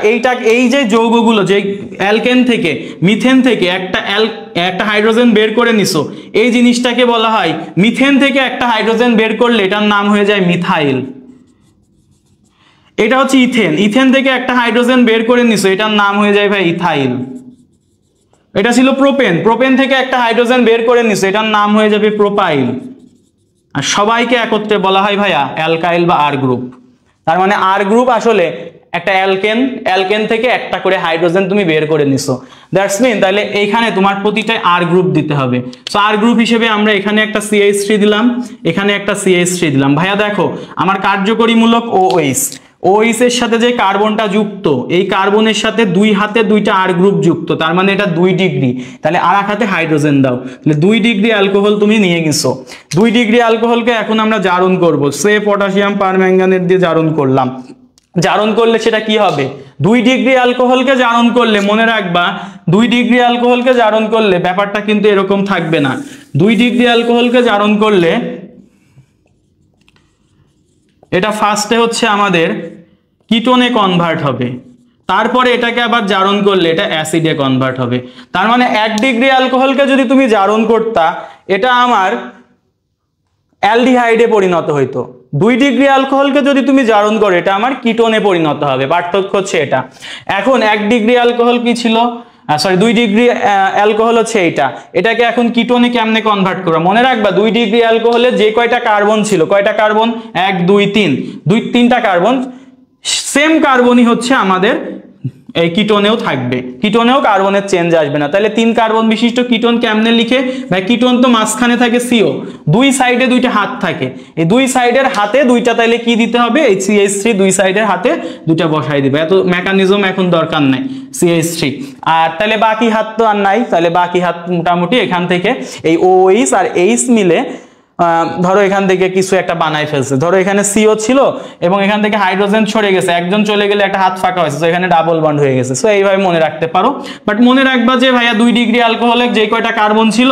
এই যে যৌগগুলো, যে অ্যালকেন থেকে মিথেন থেকে একটা হাইড্রোজেন বের করে নিছো, এই জিনিসটাকে বলা হয়, মিথেন থেকে একটা হাইড্রোজেন বের করলে এটার নাম হয়ে যায় মিথাইল। এটা হচ্ছে ইথেন থেকে একটা হাইড্রোজেন বের করে নিছো, এটার নাম হয়ে যায় ভাই ইথাইল। এটা ছিল প্রোপেন থেকে একটা হাইড্রোজেন বের করে নিছো, এটার নাম হয়ে যাবে প্রোপাইল। আর সবাইকে একত্রে বলা হয় ভাইয়া অ্যালকাইল বা R গ্রুপ। তার মানে R গ্রুপ আসলে একটা অ্যালকেন থেকে একটা করে হাইড্রোজেন তুমি বের করে নিছো, দ্যাটস মিন তাহলে এইখানে তোমার প্রতিটায় R গ্রুপ দিতে হবে। সো R গ্রুপ হিসেবে আমরা এখানে একটা CH3 দিলাম, এখানে একটা CH3 দিলাম। ভাইয়া দেখো আমার কার্যকরীমূলক OH এর সাথে যে কার্বনটা যুক্ত, এই কার্বনের সাথে 2 হাতে 2টা R গ্রুপ যুক্ত, তার মানে এটা 2 ডিগ্রি, তাহলে আর এক হাতে হাইড্রোজেন দাও, তাহলে 2 ডিগ্রি অ্যালকোহল তুমি নিয়ে গেছো। 2 ডিগ্রি অ্যালকোহলকে এখন আমরা জারণ করব, সে পটাশিয়াম পারম্যাঙ্গানেট দিয়ে জারণ করলাম। জারণ করলে সেটা কি হবে, 2 ডিগ্রি অ্যালকোহলকে জারণ করলে, মনে রাখবা 2 ডিগ্রি অ্যালকোহলকে জারণ করলে ব্যাপারটা কিন্তু এরকম থাকবে না। 2 ডিগ্রি অ্যালকোহলকে জারণ করলে এটা ফার্স্টে হচ্ছে আমাদের কিটোনে কনভার্ট হবে, তারপরে এটাকে আবার জারণ করলে এটা অ্যাসিডে কনভার্ট হবে। তার মানে 1 ডিগ্রি অ্যালকোহলকে যদি তুমি জারণ করতা, এটা আমার অ্যালডিহাইডে পরিণত হইতো। 2 ডিগ্রি অ্যালকোহলকে যদি তুমি জারণ করো, এটা আমার কিটোনে পরিণত হবে। পার্থক্য হচ্ছে এটা। এখন 1 ডিগ্রি অ্যালকোহল কি ছিল, 2 ডিগ্রি অ্যালকোহল হচ্ছে এইটা, এটাকে এখন কিটোনে কেমনে কনভার্ট করবো, মনে রাখবা 2 ডিগ্রি অ্যালকোহলে যে কয়টা কার্বন ছিল, কয়টা কার্বন, 1 2 3, 3টা কার্বন, সেম কার্বনই হচ্ছে আমাদের এই কিটোনেও থাকবে, কিটোনেও কার্বনের চেঞ্জ আসবে না। তাহলে 3 কার্বন বিশিষ্ট কিটোন কেমনে লিখে, ভাই কিটোন তো মাঝখানে থাকে CO, 2 সাইডে 2টা হাত থাকে, এই 2 সাইডের হাতে 2টা, তাহলে কি দিতে হবে, এই CH3 2 সাইডের হাতে 2টা বসাই দিবে, এত মেকানিজম এখন দরকার নাই CH3। আর তাহলে বাকি হাত তো আর নাই, তাহলে বাকি হাত মোটামুটি এখান থেকে এই OH আর H মিলে ধরো এখান থেকে কিছু একটা বানাই ফেলছে, ধরো এখানে CO ছিল এবং এখান থেকে হাইড্রোজেন ছড়ে গেছে, একজন চলে গেলে একটা হাত ফাঁকা হয়েছে, তো এখানে ডাবল বন্ড হয়ে গেছে। সো এইভাবে মনে রাখতে পারো, বাট মনে রাখবা যে ভাইয়া 2 ডিগ্রি অ্যালকোহলে যে কয়টা কার্বন ছিল,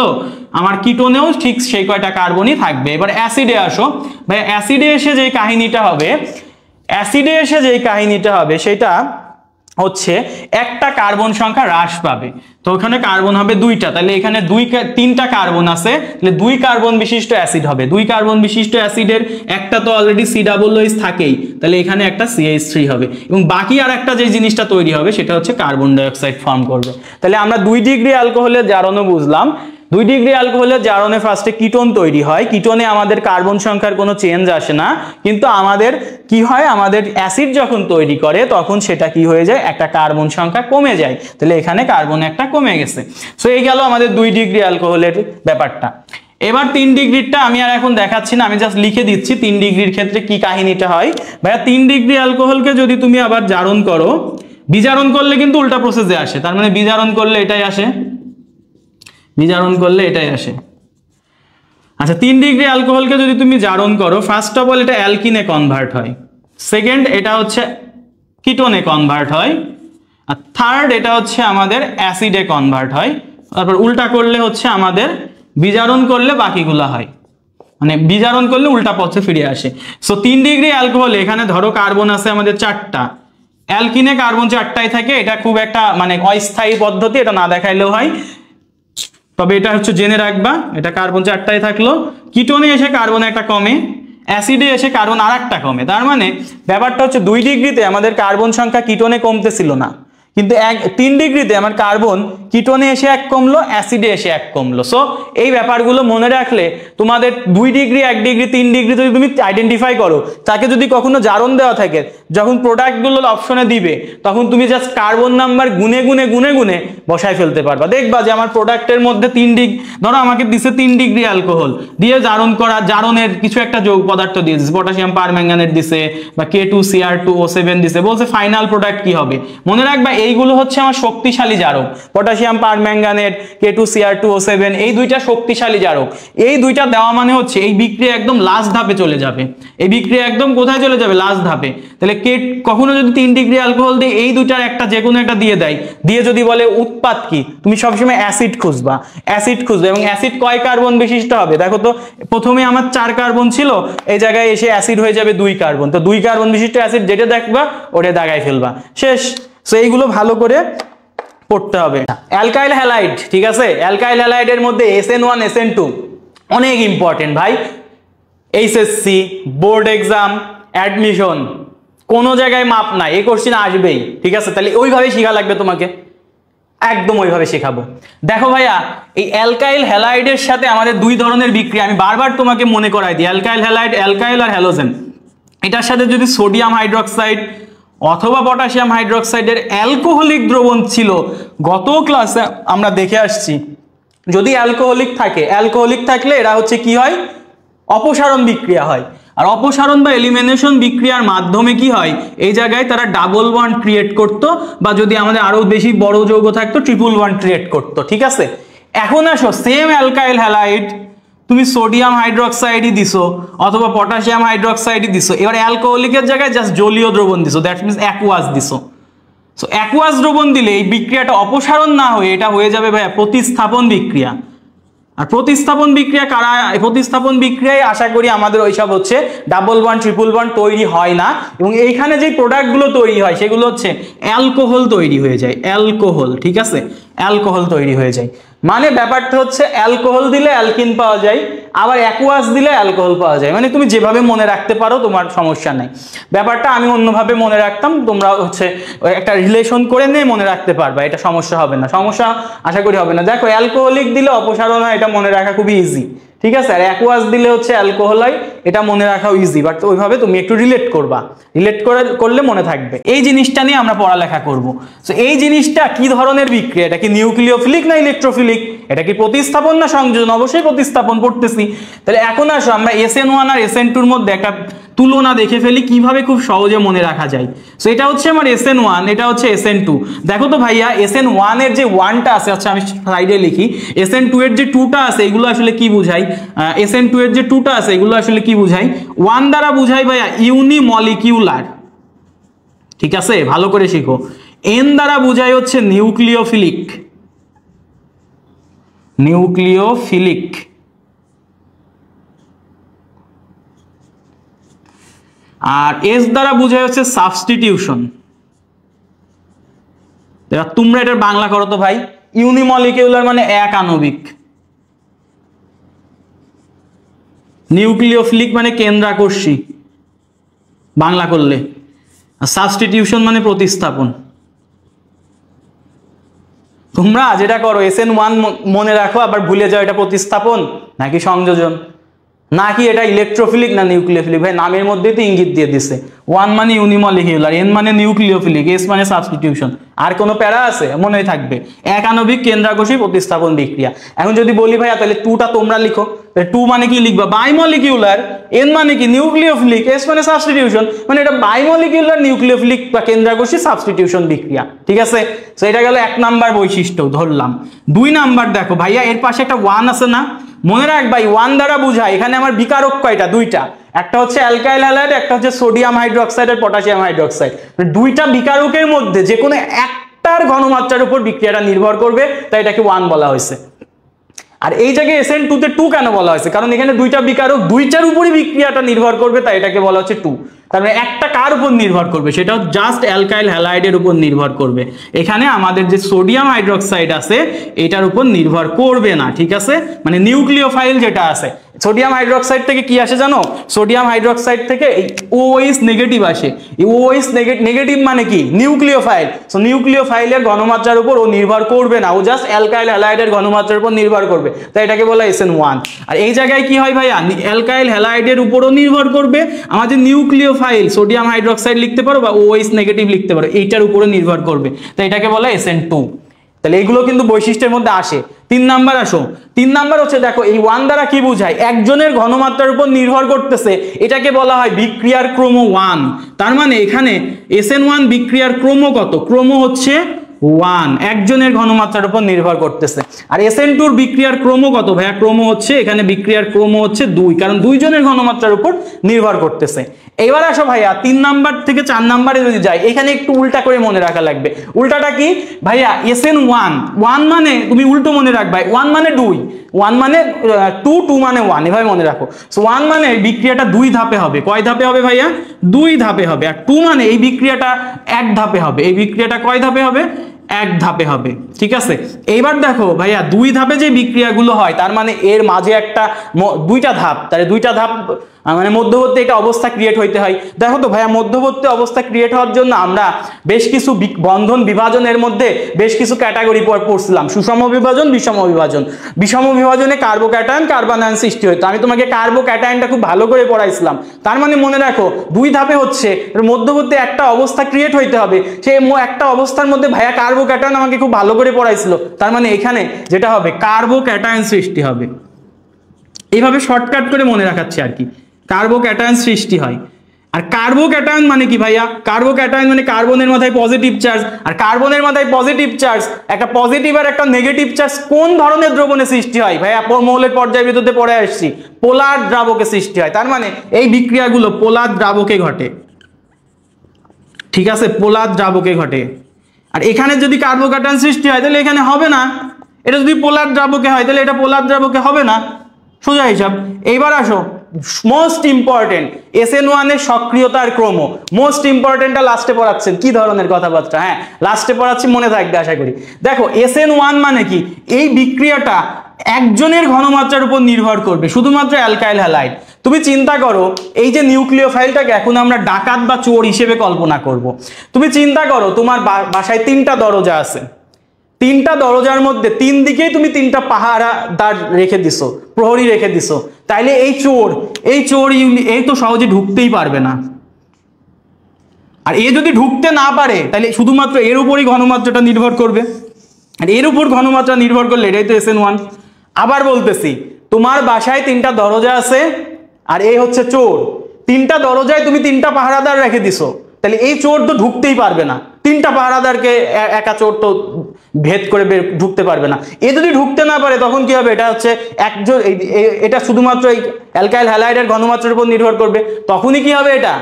আমার কিটোনেও ঠিক সেই কয়টা কার্বনই থাকবে। এবার অ্যাসিডে আসো, ভাই অ্যাসিডে এসে যে কাহিনীটা হবে সেটা হচ্ছে একটা কার্বন সংখ্যা হ্রাস পাবে, তো ওখানে কার্বন হবে 2টা, তাহলে এখানে 3টা কার্বন আছে, তাহলে 2 কার্বন বিশিষ্ট অ্যাসিড হবে। 2 কার্বন বিশিষ্ট অ্যাসিডের একটা তো অলরেডি COOH থাকেই, তাহলে এখানে একটা CH3 হবে, এবং বাকি আর একটা যে জিনিসটা তৈরি হবে সেটা হচ্ছে কার্বন ডাইঅক্সাইড ফর্ম করবে। তাহলে আমরা 2 ডিগ্রি অ্যালকোহলের জারণও বুঝলাম। 2 ডিগ্রি অ্যালকোহলের জারণে ফার্স্টে কিটোন তৈরি হয়, কিটোনে আমাদের কার্বন সংখ্যার কোনো চেঞ্জ আসে না, কিন্তু আমাদের কি হয়, আমাদের অ্যাসিড যখন তৈরি করে তখন সেটা কি হয়ে যায়, একটা কার্বন সংখ্যা কমে যায়, তাহলে এখানে কার্বন একটা কমে গেছে। সো এই গেল আমাদের 2 ডিগ্রি অ্যালকোহলের ব্যাপারটা। এবার 3 ডিগ্রিটা আমি আর এখন দেখাচ্ছি না, আমি জাস্ট লিখে দিচ্ছি 3 ডিগ্রির ক্ষেত্রে কি কাহিনীটা হয়। ভাইয়া 3 ডিগ্রি অ্যালকোহলকে যদি তুমি আবার জারণ করো, বিজারণ করলে কিন্তু উল্টা প্রসেসে আসে, তার মানে বিজারণ করলে এটাই আসে, বিজারণ করলে এটাই আসে। আচ্ছা 3 ডিগ্রি অ্যালকোহলকে যদি তুমি জারণ করো, ফার্স্ট অফ অল এটা অ্যালকিনে কনভার্ট হয়, সেকেন্ড এটা হচ্ছে কিটোনে কনভার্ট হয়, আর থার্ড এটা হচ্ছে আমাদের অ্যাসিডে কনভার্ট হয়, তারপর উল্টা করলে হচ্ছে আমাদের বিজারণ করলে বাকিগুলা হয়, মানে বিজারণ করলে উল্টা পথে ফিরে আসে। সো 3 ডিগ্রি অ্যালকোহলে এখানে ধরো কার্বন আছে আমাদের 4টা, অ্যালকিনে কার্বন 4টাই থাকে, এটা খুব একটা মানে অস্থায়ী পদ্ধতি, এটা না দেখাইলেও হয়, তবে এটা হচ্ছে জেনে রাখবা, এটা কার্বন 4টাই থাকলো। কিটোনে এসে কার্বন একটা কমে, অ্যাসিডে এসে কার্বন আর একটা কমে, তার মানে ব্যাপারটা হচ্ছে 2 ডিগ্রিতে আমাদের কার্বন সংখ্যা কিটোনে কমতেছিল না, কিন্তু 3 ডিগ্রিতে আমার কার্বন কিটোনে এসে 1 কমলো, অ্যাসিডে এসে 1 কমলো। সো এই ব্যাপারগুলো মনে রাখলে তোমাদের 2 ডিগ্রি 1 ডিগ্রি 3 ডিগ্রি যদি তুমি আইডেন্টিফাই করো, তাকে যদি কখনো জারণ দেওয়া থাকে, যখন প্রোডাক্টগুলো অপশনে দিবে তখন তুমি জাস্ট কার্বন নাম্বার গুনে গুনে গুনে গুনে বসায় ফেলতে পারবা, দেখবা যে আমার প্রোডাক্টের মধ্যে 3 ডিগ্রি, ধরো আমাকে দিছে 3 ডিগ্রি অ্যালকোহল দিয়ে জারণ করা, জারণের কিছু একটা যৌগ পদার্থ দিয়ে দিছে, পটাশিয়াম পারম্যাঙ্গানেট দিছে বা K2Cr2O7 দিছে, বলছে ফাইনাল প্রোডাক্ট কি হবে, মনে রাখবা এইগুলো হচ্ছে আমার শক্তিশালী জারক, পটাশিয়াম পারম্যাঙ্গানেট K2Cr2O7 এই দুইটা শক্তিশালী জারক, এই দুইটা দেওয়া মানে হচ্ছে এই বিক্রিয়া একদম লাস্ট ধাপে চলে যাবে, এই বিক্রিয়া একদম কোথায় চলে যাবে, লাস্ট ধাপে। তাহলে কখনো যদি 3 ডিগ্রি অ্যালকোহল দিয়ে এই দুইটার একটা যে কোনো একটা দিয়ে দেয়, দিয়ে যদি বলে উৎপাদ কি, তুমি সবসময় অ্যাসিড খুঁজবা, অ্যাসিড খুঁজবে, এবং অ্যাসিড কয় কার্বন বিশিষ্ট হবে, দেখো তো প্রথমে আমার 4 কার্বন ছিল, এই জায়গায় এসে অ্যাসিড হয়ে যাবে 2 কার্বন, তো 2 কার্বন বিশিষ্ট অ্যাসিড যেটা দেখবা ওটা দাগায় ফেলবা, শেষ। সো এইগুলো ভালো করে পড়তে হবে। অ্যালকাইল হ্যালাইড, ঠিক আছে, অ্যালকাইল হ্যালাইডের মধ্যে SN1 SN2 অনেক ইম্পর্টেন্ট ভাই, এইচএসসি বোর্ড এক্সাম অ্যাডমিশন কোনো জায়গায় মাপ নাই, এই কোশ্চেন আসবেই, ঠিক আছে, তাহলে ওইভাবে শেখা লাগবে তোমাকে, একদম ওইভাবে শেখাবো। দেখো ভাইয়া এই অ্যালকাইল হ্যালাইডের সাথে আমাদের 2 ধরনের বিক্রিয়া, আমি বারবার তোমাকে মনে করাই দিই, অ্যালকাইল হ্যালাইড, অ্যালকাইল আর হ্যালোজেন, এটার সাথে যদি সোডিয়াম হাইড্রোক্সাইড অথবা পটাশিয়াম হাইড্রোক্সাইডের অ্যালকোহলিক দ্রবণ ছিল, গত ক্লাসে আমরা দেখে আসছি, যদি অ্যালকোহলিক থাকলে এরা হচ্ছে কি হয়, অপসারণ বিক্রিয়া হয়, আর অপসারণ বা এলিমিনেশন বিক্রিয়ার মাধ্যমে কি হয়, এই জায়গায় তারা ডাবল বন্ড ক্রিয়েট করতো, বা যদি আমাদের আরো বেশি বড় যৌগ থাকতো ট্রিপল বন্ড ক্রিয়েট করতো, ঠিক আছে। এখন আসো সেম অ্যালকাইল হ্যালাইড তুমি সোডিয়াম হাইড্রোক্সাইডই দিছো অথবা পটাশিয়াম হাইড্রোক্সাইডই দিছো, এবার অ্যালকোহলিকের জায়গায় জাস্ট জলীয় দ্রবণ দিছো, দ্যাট মিনস অ্যাকুয়াস দিছো। সো অ্যাকুয়াস দ্রবণ দিলে এই বিক্রিয়াটা অপসারণ না হয়ে এটা হয়ে যাবে ভাইয়া প্রতিস্থাপন বিক্রিয়া। আর প্রতিস্থাপন বিক্রিয়া কারা, প্রতিস্থাপন বিক্রিয়ায় আশা করি আমাদের ওইসব হচ্ছে ডাবল বন্ড ট্রিপল বন্ড তৈরি হয় না, এবং এইখানে যে প্রোডাক্টগুলো তৈরি হয় সেগুলো হচ্ছে অ্যালকোহল তৈরি হয়ে যায়, অ্যালকোহল, ঠিক আছে, অ্যালকোহল তৈরি হয়ে যায়। মানে ব্যাপারটা হচ্ছে অ্যালকোহল দিলে অ্যালকিন পাওয়া যায়, আবার অ্যাকুয়াস দিলে অ্যালকোহল পাওয়া যায়, মানে তুমি যেভাবে মনে রাখতে পারো তোমার সমস্যা নাই। ব্যাপারটা আমি অন্যভাবে মনে রাখতাম, তোমরা হচ্ছে একটা রিলেশন করে নিয়ে মনে রাখতে পারবা, এটা সমস্যা হবে না, সমস্যা আশা করি হবে না। দেখো অ্যালকোহলিক দিলে অপসারণ হয়, এটা মনে রাখা খুবই ইজি, ঠিক আছে, আর অ্যাকুয়াস দিলে হচ্ছে অ্যালকোহল হয়, এটা মনে রাখাও ইজি, বাট ওইভাবে তুমি একটু রিলেট করবা, রিলেট করলে মনে থাকবে। এই জিনিসটা নিয়ে আমরা পড়ালেখা করব। সো এই জিনিসটা কি ধরনের বিক্রিয়া, এটা কি নিউক্লিওফিলিক না ইলেকট্রোফিলিক, এটা কি প্রতিস্থাপন না সংযোজন, অবশ্যই প্রতিস্থাপন পড়তেছি। তাহলে এখন আসো আমরা SN1 আর SN2 এর মধ্যে একটা তুলনা দেখে ফেলি কিভাবে খুব সহজে মনে রাখা যায়। সো এটা হচ্ছে আমার SN1, এটা হচ্ছে SN2। দেখো তো ভাইয়া SN1 এর যে 1টা আছে, আচ্ছা আমি সাইডে লিখি, SN2 এর যে 2টা আছে এগুলো আসলে কি বুঝায়, SN2 এর যে 2টা আছে এগুলো আসলে কি বুঝায়, 1 দ্বারা বুঝায় ভাইয়া ইউনিমলিকিউলার, ঠিক আছে, ভালো করে শিখো। N দ্বারা বুঝায় হচ্ছে নিউক্লিওফিলিক, নিউক্লিওফিলিক, আর S দ্বারা বুঝায় হচ্ছে সাবস্টিটিউশন। তোমরা এটার বাংলা করো তো ভাই, ইউনিমলিকিউলার মানে এক আণবিক, নিউক্লিওফিলিক মানে কেন্দ্রাকর্ষী বাংলা করলে, আর সাবস্টিটিউশন মানে প্রতিস্থাপন। তোমরা যেটা করো SN1 মনে রাখো, আবার ভুলে যাও এটা প্রতিস্থাপন নাকি সংযোজন, নাকি এটা ইলেকট্রোফিলিক না নিউক্লিওফিলিক? ভাই নামের মধ্যে তো ইঙ্গিত দিয়ে দিছে। 1 মানে ইউনিমলিকুলার, N মানে নিউক্লিওফিলিক, S মানে সাবস্টিটিউশন। আর কোনো প্যারা আছে? মনে থাকবে এক আণবিক কেন্দ্রাকোষী প্রতিস্থাপন বিক্রিয়া। এখন যদি বলি ভাইয়া তাহলে 2টা তোমরা লিখো, 2 মানে কি লিখবা? বাইমলিকুলার, N মানে কি নিউক্লিওফিলিক, S মানে সাবস্টিটিউশন, মানে এটা বাইমলিকুলার নিউক্লিওফিলিক বা কেন্দ্রাকোষী সাবস্টিটিউশন বিক্রিয়া। ঠিক আছে, তো এটা গেল 1 নাম্বার বৈশিষ্ট্য ধরলাম। 2 নাম্বার দেখো ভাইয়া, এর পাশে একটা 1 আছে না? মনে রাখ ভাই 1 দ্বারা বুঝায় এখানে আমার বিকারক কয়টা? 2টা। একটা হচ্ছে অ্যালকাইল হ্যালাইড, একটা হচ্ছে সোডিয়াম হাইড্রোক্সাইড আর পটাশিয়াম হাইড্রোক্সাইড। 2টা বিকারকের মধ্যে যে কোনো একটার ঘনমাত্রার উপর বিক্রিয়াটা নির্ভর করবে, তাই এটাকে 1 বলা হয়েছে। আর এই জায়গায় SN2 তে 2 কেন বলা হয়েছে? কারণ এখানে 2টা বিকারক 2টার উপরই বিক্রিয়াটা নির্ভর করবে, তাই এটাকে বলা হচ্ছে 2। তার মানে একটা কার উপর নির্ভর করবে? সেটাও জাস্ট অ্যালকাইল হ্যালাইডের উপর নির্ভর করবে। এখানে আমাদের যে সোডিয়াম হাইড্রোক্সাইড আছে এটার উপর নির্ভর করবে না। ঠিক আছে, মানে নিউক্লিওফাইল যেটা আছে, সোডিয়াম হাইড্রোক্সাইড থেকে কি আসে জানো? সোডিয়াম হাইড্রোক্সাইড থেকে OH নেগেটিভ আসে। এই OH নেগেটিভ মানে কি? নিউক্লিওফাইল। সো নিউক্লিওফাইলের ঘনমাত্রার উপর ও নির্ভর করবে না, ও জাস্ট অ্যালকাইল হ্যালাইডের ঘনমাত্রার উপর নির্ভর করবে, তাই এটাকে বলা SN1। আর এই জায়গায় কি হয় ভাইয়া? অ্যালকাইল হ্যালাইডের উপরও নির্ভর করবে, আমাদের নিউক্লিওফাইল সোডিয়াম হাইড্রোক্সাইড লিখতে পারো বা OH নেগেটিভ লিখতে পারো, এইটার উপরে নির্ভর করবে, তাই এটাকে বলা SN2। তাহলে এইগুলো কিন্তু বৈশিষ্ট্যের মধ্যে আসে। 3 নাম্বার আসো। 3 নাম্বার হচ্ছে দেখো এই 1 দ্বারা কি বোঝায়? একজনের ঘনমাত্রার উপর নির্ভর করতেছে, এটাকে বলা হয় বিক্রিয়ার ক্রম 1। তার মানে এখানে SN1 বিক্রিয়ার ক্রম কত? ক্রম হচ্ছে 1, একজনের ঘনমাত্রার উপর নির্ভর করতেছে। আর SN2 বিক্রিয়ার ক্রম কত ভাইয়া? ক্রম হচ্ছে এখানে বিক্রিয়ার ক্রম হচ্ছে 2, কারণ 2 জনের ঘনমাত্রার উপর নির্ভর করতেছে। এবার আসো ভাইয়া 3 নাম্বার থেকে 4 নাম্বারে যদি যাই, এখানে একটু উল্টা করে মনে রাখা লাগবে। উল্টাটা কি ভাইয়া? SN1 মানে তুমি উল্টো মনে রাখবে, 1 মানে 2, 1 মানে 2, 2 মানে 1, এভাবে মনে রাখো। সো 1 মানে বিক্রিয়াটা 2 ধাপে হবে। কয় ধাপে হবে ভাইয়া? 2 ধাপে হবে। আর 2 মানে এই বিক্রিয়াটা 1 ধাপে হবে। এই বিক্রিয়াটা কয় ধাপে হবে? 1 ধাপে হবে। ঠিক আছে, এইবার দেখো ভাইয়া 2 ধাপে যে বিক্রিয়াগুলো হয় তার মানে এর মাঝে একটা 2টা ধাপ, তাহলে 2টা ধাপ মানে মধ্যবর্তী একটা অবস্থা ক্রিয়েট হইতে হয়। দেখো তো ভাইয়া মধ্যবর্তী অবস্থা ক্রিয়েট হওয়ার জন্য আমরা বেশ কিছু বন্ধন বিভাজনের মধ্যে বেশ কিছু ক্যাটাগরি পড়ছিলাম, সুষম বিভাজন, বিষম বিভাজন। বিষম বিভাজনে কার্বোক্যাটায়ন কার্বনায়ন সৃষ্টি হইতো। আমি তোমাকে কার্বোক্যাটায়নটা খুব ভালো করে পড়াইছিলাম। তার মানে মনে রাখো 2 ধাপে হচ্ছে, মধ্যবর্তী একটা অবস্থা ক্রিয়েট হইতে হবে। সেই একটা অবস্থার মধ্যে ভাইয়া কার্বোক্যাটায়ন আমাকে খুব ভালো করে পড়াইছিল। তার মানে এখানে যেটা হবে কার্বোক্যাটায়ন সৃষ্টি হবে। এইভাবে শর্টকাট করে মনে রাখাচ্ছি আর কি, কার্বোক্যাটায়ন সৃষ্টি হয়। আর কার্বোক্যাটায়ন মানে কি ভাইয়া? কার্বোক্যাটায়ন মানে কার্বনের মাথায় পজিটিভ চার্জ, আর কার্বনের মাথায় পজিটিভ চার্জ, একটা পজিটিভ আর একটা নেগেটিভ চার্জ কোন ধরনের দ্রবণে সৃষ্টি হয় ভাইয়া? মৌলের পর্যায় বিদ্যুতে পড়ে আসছি, পোলার দ্রাবকে সৃষ্টি হয়। তার মানে এই বিক্রিয়াগুলো পোলার দ্রাবকে ঘটে। ঠিক আছে, পোলার দ্রাবকে ঘটে। আর এখানে যদি কার্বোক্যাটায়ন সৃষ্টি হয় তাহলে এখানে হবে না। এটা যদি পোলার দ্রাবকে হয় তাহলে এটা পোলার দ্রাবকে হবে না, সোজা হিসাব। এইবার আসো মোস্ট ইম্পর্টেন্ট SN1 এর সক্রিয়তার ক্রম। মোস্ট ইম্পর্টেন্টটা লাস্টে পড়াচ্ছেন, কি ধরনের কথাবার্তা? হ্যাঁ লাস্টে পড়াচ্ছি, মনে থাকবে আশা করি। দেখো SN1 মানে কি? এই বিক্রিয়াটা একজনের ঘনমাত্রার উপর নির্ভর করবে, শুধুমাত্র অ্যালকাইল হ্যালাইড। তুমি চিন্তা করো এই যে নিউক্লিওফাইলটাকে এখন আমরা ডাকাত বা চোর হিসেবে কল্পনা করব। তুমি চিন্তা করো তোমার বাসায় 3টা দরজা আছে, 3টা দরজার মধ্যে 3 দিকেই তুমি 3টা পাহারাদার রেখে দিছো, প্রহরী রেখে দিছো। তাইলে এই চোর এই তো সহজে ঢুকতেই পারবে না। আর এ যদি ঢুকতে না পারে তাহলে শুধুমাত্র এর উপরই ঘনমাত্রাটা নির্ভর করবে। আর এর উপর ঘনমাত্রা নির্ভর করলে এটাই তো SN1। আবার বলতেছি, তোমার বাসায় 3টা দরজা আছে আর এই হচ্ছে চোর। 3টা দরজায় তুমি 3টা পাহারাদার রেখে দিছো, তাহলে এই চোর তো ঢুকতেই পারবে না। 3টা পাহারাদারকে একা চোর তো ভেদ করে ঢুকতে পারবে না। এ যদি ঢুকতে না পারে তখন কি হবে? এটা হচ্ছে একজন, এটা শুধুমাত্র এই অ্যালকাইল হ্যালাইডের ঘনমাত্রার উপর নির্ভর করবে, তখনই কি হবে? এটা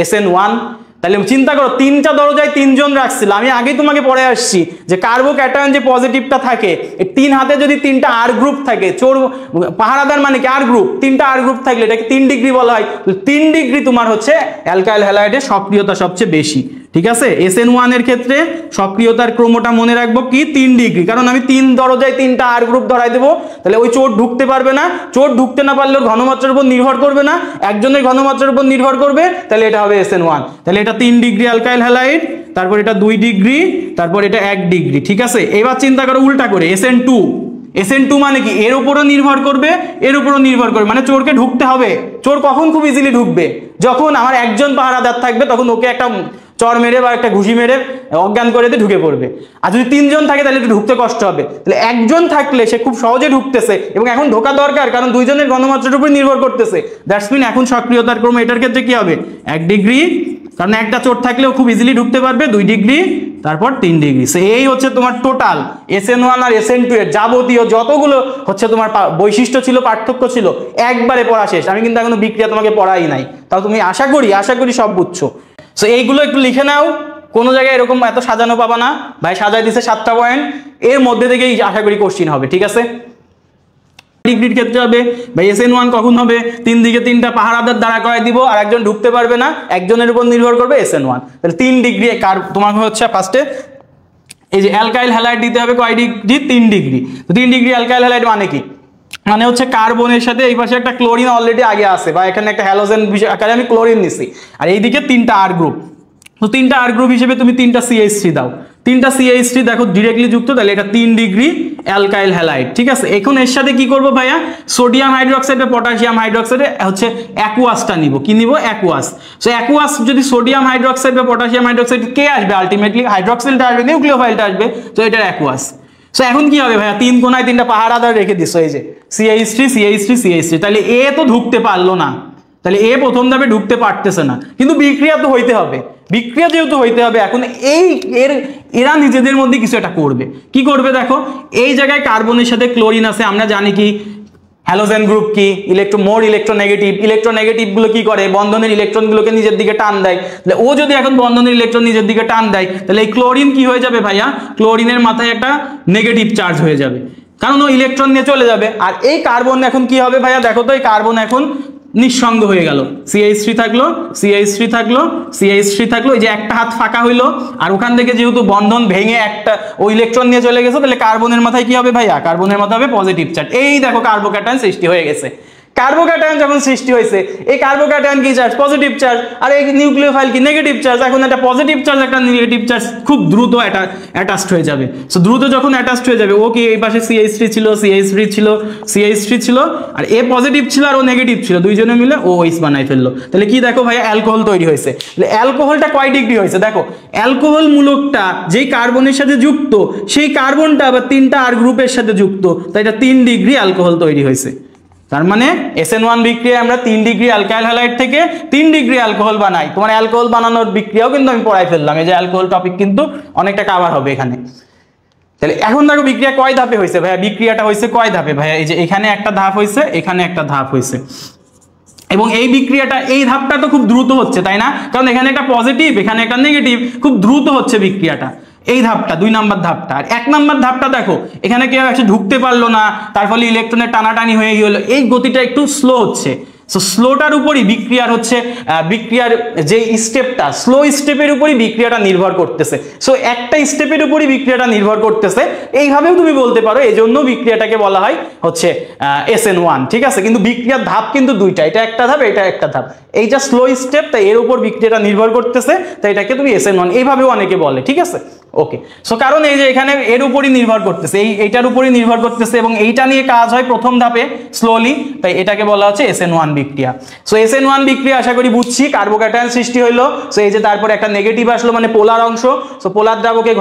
SN1। তাহলে চিন্তা করো 3টা দরজায় 3 জন রাখছিল। আমি আগেই তোমাকে পড়ে আসছি যে কার্বোক্যাটায়ন যে পজিটিভটা থাকে, এই 3 হাতে যদি 3টা আর গ্রুপ থাকে, চোর পাহারাদার মানে কি? আর গ্রুপ। 3টা আর গ্রুপ থাকলে এটাকে 3 ডিগ্রি বলা হয়। 3 ডিগ্রি তোমার হচ্ছে অ্যালকাইল হ্যালাইডের সক্রিয়তা সবচেয়ে বেশি। ঠিক আছে, SN1 এর ক্ষেত্রে সক্রিয়তার ক্রমটা মনে রাখবো কি? 3 ডিগ্রি। কারণ আমি 3 দরজায় 3টা আর গ্রুপ ধরাই দেবো, তাহলে ওই চোর ঢুকতে পারবে না। চোর ঢুকতে না পারলে ঘনমাত্রার উপর নির্ভর করবে না, একজনের ঘনমাত্রার উপর নির্ভর করবে, তাহলে এটা হবে SN1। তাহলে এটা 3 ডিগ্রি অ্যালকাইল হ্যালাইড, তারপর এটা 2 ডিগ্রি, তারপর এটা 1 ডিগ্রি। ঠিক আছে, এবার চিন্তা করো উল্টা করে, SN2 SN2 মানে কি এর উপরও নির্ভর করবে, এর উপরও নির্ভর করবে, মানে চোরকে ঢুকতে হবে। চোর কখন খুব ইজিলি ঢুকবে? যখন আমার একজন পাহারাদার থাকবে, তখন ওকে একটা চর মেরে বা একটা ঘুষি মেরে অজ্ঞান করে দিয়ে ঢুকে পড়বে। আর যদি 3 জন থাকে তাহলে একটু ঢুকতে কষ্ট হবে। তাহলে একজন থাকলে সে খুব সহজে ঢুকতেছে, এবং এখন ঢোকা দরকার কারণ 2 জনের গণমাত্রার উপর নির্ভর করতেছে। দ্যাটস মিন এখন সক্রিয়তার ক্রম এটার ক্ষেত্রে কি হবে? 1 ডিগ্রি, কারণ একটা চোর থাকলেও খুব ইজিলি ঢুকতে পারবে, 2 ডিগ্রি, তারপর 3 ডিগ্রি। সো এই হচ্ছে তোমার টোটাল SN1 আর SN2 এর যাবতীয় যতগুলো হচ্ছে তোমার বৈশিষ্ট্য ছিল, পার্থক্য ছিল, একবারে পড়া শেষ। আমি কিন্তু এখনো বিক্রিয়া তোমাকে পড়াই নাই, তাও তুমি আশা করি সব বুঝছো। সো এইগুলো একটু লিখে নাও, কোনো জায়গায় এরকম এত সাজানো পাবা না, ভাই সাজাই দিছে 7টা পয়েন্ট, এর মধ্যে থেকেই আশা করি কোশ্চিন হবে, ঠিক আছে? ডিগ্রির ক্ষেত্রে হবে ভাই SN1 কখন হবে? 3 দিকে 3টা পাহারাদার দাঁড়া করাই দিব, আর একজন ঢুকতে পারবে না, একজনের উপর নির্ভর করবে SN1। তাহলে 3 ডিগ্রি কার তোমাকে হচ্ছে ফার্স্টে এই যে অ্যালকাইল হ্যালাইড দিতে হবে কয় ডিগ্রি? 3 ডিগ্রি। তো 3 ডিগ্রি অ্যালকাইল হ্যালাইড মানে কি? মানে হচ্ছে কার্বনের সাথে এই পাশে একটা ক্লোরিন অলরেডি আগে আছে, বা এখানে একটা হ্যালোজেন আকারে আমি ক্লোরিন নিছি, আর এইদিকে 3টা আর গ্রুপ। তো 3টা আর গ্রুপ হিসেবে তুমি 3টা CH3 দাও, 3টা CH3 দেখো ডিরেক্টলি যুক্ত, তাহলে এটা 3 ডিগ্রি অ্যালকাইল হ্যালাইড, ঠিক আছে? এখন এর সাথে কি করব ভাইয়া? সোডিয়াম হাইড্রোক্সাইড বা পটাশিয়াম হাইড্রোক্সাইড হচ্ছে অ্যাকুয়াসটা নিব। কি নিব? অ্যাকুয়াস। সো অ্যাকুয়াস যদি সোডিয়াম হাইড্রোক্সাইড বা পটাশিয়াম হাইড্রোক্সাইড কে আসবে? আলটিমেটলি হাইড্রোক্সিলটা আসবে, নিউক্লিওফাইলটা আসবে, তো এটা অ্যাকুয়াস। সো এখন কি হবে ভাইয়া? 3 কোণায় 3টা পাহারাদার রেখে দিছো, এই যে CH3 CH3 CH3, তাহলে এ তো ঢুকতে পারলো না, তাহলে এ প্রথম ধাপে ঢুকতে পারতেছে না, কিন্তু বিক্রিয়া তো হইতে হবে। বিক্রিয়া যেহেতু হইতে হবে, এখন এরা নিজেদের মধ্যে কিছু একটা করবে। কি করবে দেখো, এই জায়গায় কার্বনের সাথে ক্লোরিন আছে, আমরা জানি কি হ্যালোজেন গ্রুপ কি? ইলেকট্রোনেগেটিভ গুলো কি করে? বন্ধনের ইলেকট্রন গুলোকে নিজের দিকে টান দেয়। তাহলে ও যদি এখন বন্ধনের ইলেকট্রন নিজের দিকে টান দেয়, তাহলে এই ক্লোরিন কি হয়ে যাবে ভাইয়া? ক্লোরিনের মাথায় একটা নেগেটিভ চার্জ হয়ে যাবে, কারণ ও ইলেকট্রন নিয়ে চলে যাবে। আর এই কার্বন এখন কি হবে ভাইয়া? দেখো তো, এই কার্বন এখন নিঃসঙ্গ হয়ে গেল। CH3 থাকলো, CH3 থাকলো, CH3 থাকলো, এই যে একটা হাত ফাঁকা হইলো, আর ওখান থেকে যেহেতু বন্ধন ভেঙে একটা ও ইলেকট্রন নিয়ে চলে গেছে, তাহলে কার্বনের মাথায় কি হবে ভাইয়া? কার্বনের মাথায় হবে পজিটিভ চার্জ। এই দেখো কার্বোক্যাটায়ন সৃষ্টি হয়ে গেছে। কার্বোক্যাটায়ন যখন সৃষ্টি হয়েছে, এই কার্বোক্যাটায়ন কি চার্জ? Positive charge. আর এই নিউক্লিওফাইল কি? Negative charge. এখন একটা পজিটিভ চার্জ একটা নেগেটিভ চার্জ খুব দ্রুত অ্যাটাচড হয়ে যাবে। সো দ্রুত যখন অ্যাটাচড হয়ে যাবে, ও কি এই পাশে CH3 ছিল, CH3 ছিল, আর এ পজিটিভ ছিল আর ও নেগেটিভ ছিল, দুইজনে মিলে ও OH বানাই ফেললো। তাহলে কি দেখো ভাইয়া? অ্যালকোহল তৈরি হয়েছে। তাহলে অ্যালকোহলটা কয় ডিগ্রি হয়েছে? দেখো, অ্যালকোহল মূলকটা যেই কার্বনের সাথে যুক্ত, সেই কার্বনটা আবার 3টা আর গ্রুপের সাথে যুক্ত, তাই এটা 3 ডিগ্রি অ্যালকোহল তৈরি হয়েছে। তার মানে SN1 বিক্রিয়া আমরা 3 ডিগ্রি অ্যালকাইল হ্যালাইড থেকে 3 ডিগ্রি অ্যালকোহল বানাই। তোমার অ্যালকোহল বানানোর বিক্রিয়াও কিন্তু আমি পড়াই ফেললাম, এই যে অ্যালকোহল টপিক কিন্তু অনেকটা কভার হবে এখানে। তাহলে এখন দেখো বিক্রিয়া কয় ধাপে হয়েছে ভাইয়া? বিক্রিয়াটা হয়েছে কয় ধাপে ভাইয়া? এই যে এখানে একটা ধাপ হয়েছে, এখানে একটা ধাপ হয়েছে, এবং এই বিক্রিয়াটা, এই ধাপটা তো খুব দ্রুত হচ্ছে, তাই না? কারণ এখানে একটা পজিটিভ, এখানে একটা নেগেটিভ, খুব দ্রুত হচ্ছে বিক্রিয়াটা। এই ধাপটা 2 নাম্বার ধাপটা। আর 1 নাম্বার ধাপটা দেখো, এখানে কেউ একসাথে ঢুকতে পারলো না, তার ফলে ইলেকট্রনের টানাটানি হয়ে গেল, এই গতিটা একটু স্লো হচ্ছে। সো স্লোটার উপরই বিক্রিয়ার হচ্ছে বিক্রিয়ার যে স্টেপটা, স্লো স্টেপের উপরই বিক্রিয়াটা নির্ভর করতেছে। সো একটা স্টেপের উপরই বিক্রিয়াটা নির্ভর করতেছে, এইভাবেও তুমি বলতে পারো। এই জন্য বিক্রিয়াটাকে বলা হয় হচ্ছে SN1, ঠিক আছে? কিন্তু বিক্রিয়ার ধাপ কিন্তু 2টা, এটা একটা ধাপ, এটা একটা ধাপ। এইটা স্লো স্টেপ, তাই এর উপর বিক্রিয়াটা নির্ভর করতেছে, তাই এটাকে তুমি SN1 এইভাবেও অনেকে বলে, ঠিক আছে? ওকে। সো কারণ এই যে এখানে এর উপরই নির্ভর করতেছে, এইটার উপরই নির্ভর করতেছে, এবং এইটা নিয়ে কাজ হয় প্রথম ধাপে স্লোলি, তাই এটাকে বলা হচ্ছে SN1 বিক্রিয়া। সো SN1 বিক্রিয়া আশা করি বুঝছি। কার্বোক্যাটায়ন সৃষ্টি হইলো, সো এই যে তারপরে একটা নেগেটিভ আসলো, মানে পোলার অংশ, সো পোলার দ্রাবকে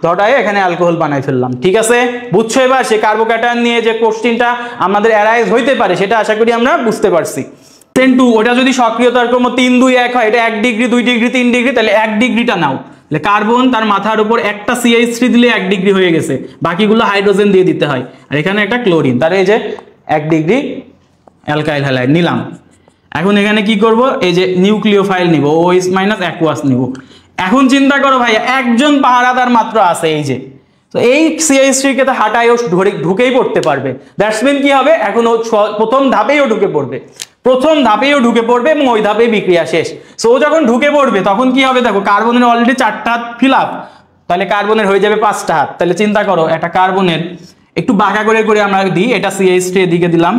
ঘটায় এখানে অ্যালকোহল বানাই ফেললাম, ঠিক আছে? বুঝছো এবার? সে কার্বোক্যাটায়ন নিয়ে যে কোশ্চেনটা আমাদের অ্যারাইজ হইতে পারে, সেটা আশা করি আমরা বুঝতে পারছি। SN2 ওটা যদি সক্রিয়তার ক্রম 3 2 1 হয়, এটা 1 ডিগ্রি 2 ডিগ্রি 3 ডিগ্রি, তাহলে 1 ডিগ্রিটা নাও। কার্বন তার মাথার উপর একটা CH3 দিলে 1 ডিগ্রি হয়ে গেছে, বাকিগুলো হাইড্রোজেন দিয়ে দিতে হয়, আর এখানে একটা ক্লোরিন, তার এই যে 1 ডিগ্রি অ্যালকাইল হ্যালাইড নিলাম। এখন এখানে কি করব? এই যে নিউক্লিওফাইল নিব, OH মাইনাস অ্যাকুয়াস নিব। এখন চিন্তা করো ভাই, একজন পাহারাদার মাত্র আছে, এই যে, তো এই CH3 কে তো হাঁটায়ও ঢুকেই পড়তে পারবে। দ্যাটস মিন কি হবে? এখন ও প্রথম ধাপেও ঢুকে পড়বে, এবং ওই ধাপে বিক্রিয়া শেষ। সো ও যখন ঢুকে পড়বে তখন কি হবে? দেখো, কার্বনের অলরেডি 4টা হাত ফিল আপ, তাহলে কার্বনের হয়ে যাবে 5টা হাত। তাহলে চিন্তা করো, একটা কার্বনের একটু বাঁকা করে আমরা দিই, এটা CH3 এদিকে দিলাম,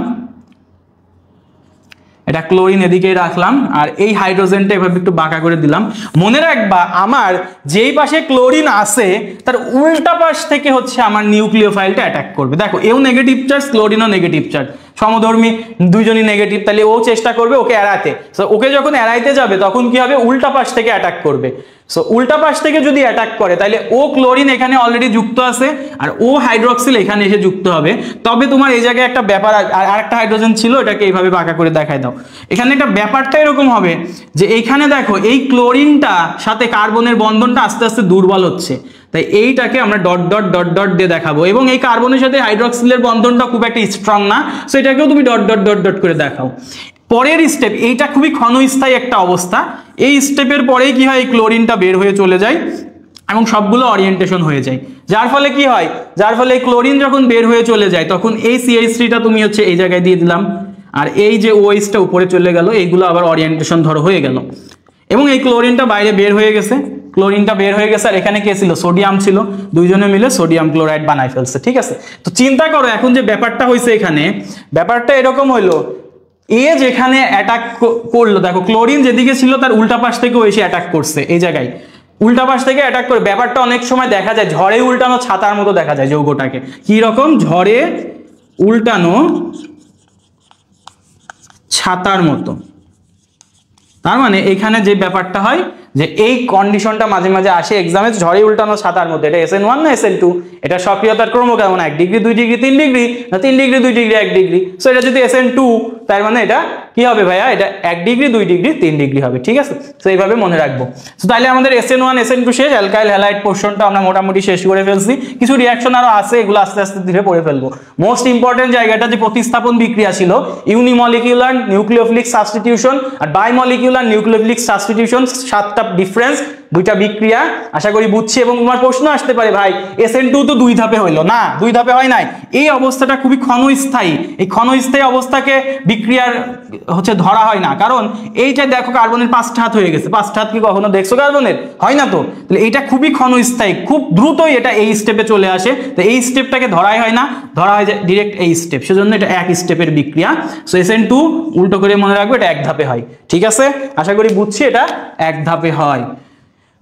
এটা ক্লোরিন এদিকেই রাখলাম, আর এই হাইড্রোজেনটা এভাবে একটু বাঁকা করে দিলাম। মনে রাখবা আমার যেই পাশে ক্লোরিন আছে তার উল্টা পাশ থেকে হচ্ছে আমার নিউক্লিওফাইলটা অ্যাটাক করবে। দেখো এও নেগেটিভ চার্জ, ক্লোরিনও নেগেটিভ চার্জ, সমধর্মী দুইজনই নেগেটিভ, তাহলে ও চেষ্টা করবে ওকে এড়াতে। সো ওকে যখন এড়াইতে যাবে তখন কি হবে, উল্টা পাশ থেকে অ্যাটাক করবে। সো উল্টা পাশ থেকে যদি অ্যাটাক করে তাহলে ও ক্লোরিন এখানে অলরেডি যুক্ত আছে আর ও হাইড্রক্সিল এখানে এসে যুক্ত হবে। তবে তোমার এই জায়গায় একটা ব্যাপার, আর একটা হাইড্রোজেন ছিল, এটাকে এইভাবে বাঁকা করে দেখাই দাও। এখানে একটা ব্যাপারটা এরকম হবে যে এইখানে দেখো এই ক্লোরিনটা সাথে কার্বনের বন্ধনটা আস্তে আস্তে দুর্বল হচ্ছে, তাই এইটাকে আমরা ডট ডট ডট ডট দিয়ে দেখাবো। এবং এই কার্বনের সাথে হাইড্রক্সিলের বন্ধনটা খুব একটা স্ট্রং না, সো এটাকেও তুমি ডট ডট ডট ডট করে দেখাও। পরের স্টেপ, এইটা খুবই ক্ষণস্থায়ী একটা অবস্থা। এই স্টেপের পরেই কি হয়, এই ক্লোরিনটা বের হয়ে চলে যায় এবং সবগুলো অরিয়েন্টেশন হয়ে যায়। যার ফলে কি হয়, যার ফলে এই ক্লোরিন যখন বের হয়ে চলে যায় তখন এই CH3টা তুমি হচ্ছে এই জায়গায় দিয়ে দিলাম, আর এই যে OHটা উপরে চলে গেল, এইগুলো আবার অরিয়েন্টেশন ধরো হয়ে গেল। এবং এই ক্লোরিনটা বাইরে বের হয়ে গেছে, ক্লোরিনটা বের হয়ে গেছে, আর এখানে কে ছিল, সোডিয়াম ছিল, দুইজনে মিলে সোডিয়াম ক্লোরাইড বানাই ফেলছে। ঠিক আছে, তো চিন্তা করো এখন যে ব্যাপারটা হয়েছে, এখানে ব্যাপারটা এরকম হইলো, এ যেখানে অ্যাটাক করলো, দেখো ক্লোরিন যেদিকে ছিল তার উল্টা পাশ থেকেও এসে অ্যাটাক করছে এই জায়গায়, উল্টা পাশ থেকে অ্যাটাক করে। ব্যাপারটা অনেক সময় দেখা যায় ঝড়ে উল্টানো ছাতার মতো দেখা যায় যৌগটাকে। কি রকম, ঝড়ে উল্টানো ছাতার মতো। তার মানে এখানে যে ব্যাপারটা হয় যে এই কন্ডিশনটা মাঝে মাঝে আসে এক্সামে, ঝড়ে উল্টানো ছাতার মধ্যে। এটা SN1 না SN2, এটা সক্রিয়তার ক্রম কেমন, 1 ডিগ্রি 2 ডিগ্রি 3 ডিগ্রি না 3 ডিগ্রি 2 ডিগ্রি 1 ডিগ্রি। সো এটা যদি SN2, তার মানে এটা কি হবে ভাইয়া, এটা 1 ডিগ্রি 2 ডিগ্রি 3 ডিগ্রি হবে। ঠিক আছে, তো এইভাবে মনে রাখবো। তো তাহলে আমাদের SN1 SN2 শেষ, অ্যালকাইল হ্যালাইড পোর্শনটা আমরা মোটামুটি শেষ করে ফেলছি। কিছু রিয়াকশন আরো আছে, এগুলো আস্তে আস্তে ধীরে পড়ে ফেলবো। মোস্ট ইম্পর্টেন্ট জায়গাটা যে প্রতিস্থাপন বিক্রিয়া ছিল, ইউনিমলিকিউলার নিউক্লিওফিলিক সাবস্টিটিউশন আর বাইমলিকিউলার নিউক্লিওফিলিক সাবস্টিটিউশন, 7টা ডিফারেন্স, 2টা বিক্রিয়া। আশা করি বুঝছি। এবং তোমার প্রশ্ন আসতে পারে ভাই SN2 তো 2 ধাপে হইলো না, 2 ধাপে হয় নাই। এই অবস্থাটা খুবই ক্ষণস্থায়ী, এই ক্ষণস্থায়ী অবস্থাকে বিক্রিয়ার হচ্ছে ধরা হয় না, কারণ এইটা দেখো কার্বনের 5টা হাত হয়ে গেছে। 5টা হাত কি কখনো দেখছো কার্বনের, হয় না তো। তাহলে এটা খুবই ক্ষণস্থায়ী, খুব দ্রুতই এটা এই স্টেপে চলে আসে। তো এই স্টেপটাকে ধরাই হয় না, ধরা হয় ডিরেক্ট এই স্টেপ, সেজন্য এটা 1 স্টেপের বিক্রিয়া। সো SN2 উল্টো করে মনে রাখবে এটা 1 ধাপে হয়। ঠিক আছে, আশা করি বুঝছি এটা 1 ধাপে হয়।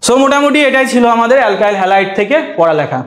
সো মোটামুটি এটাই ছিল আমাদের অ্যালকাইল হ্যালাইড থেকে পড়ালেখা।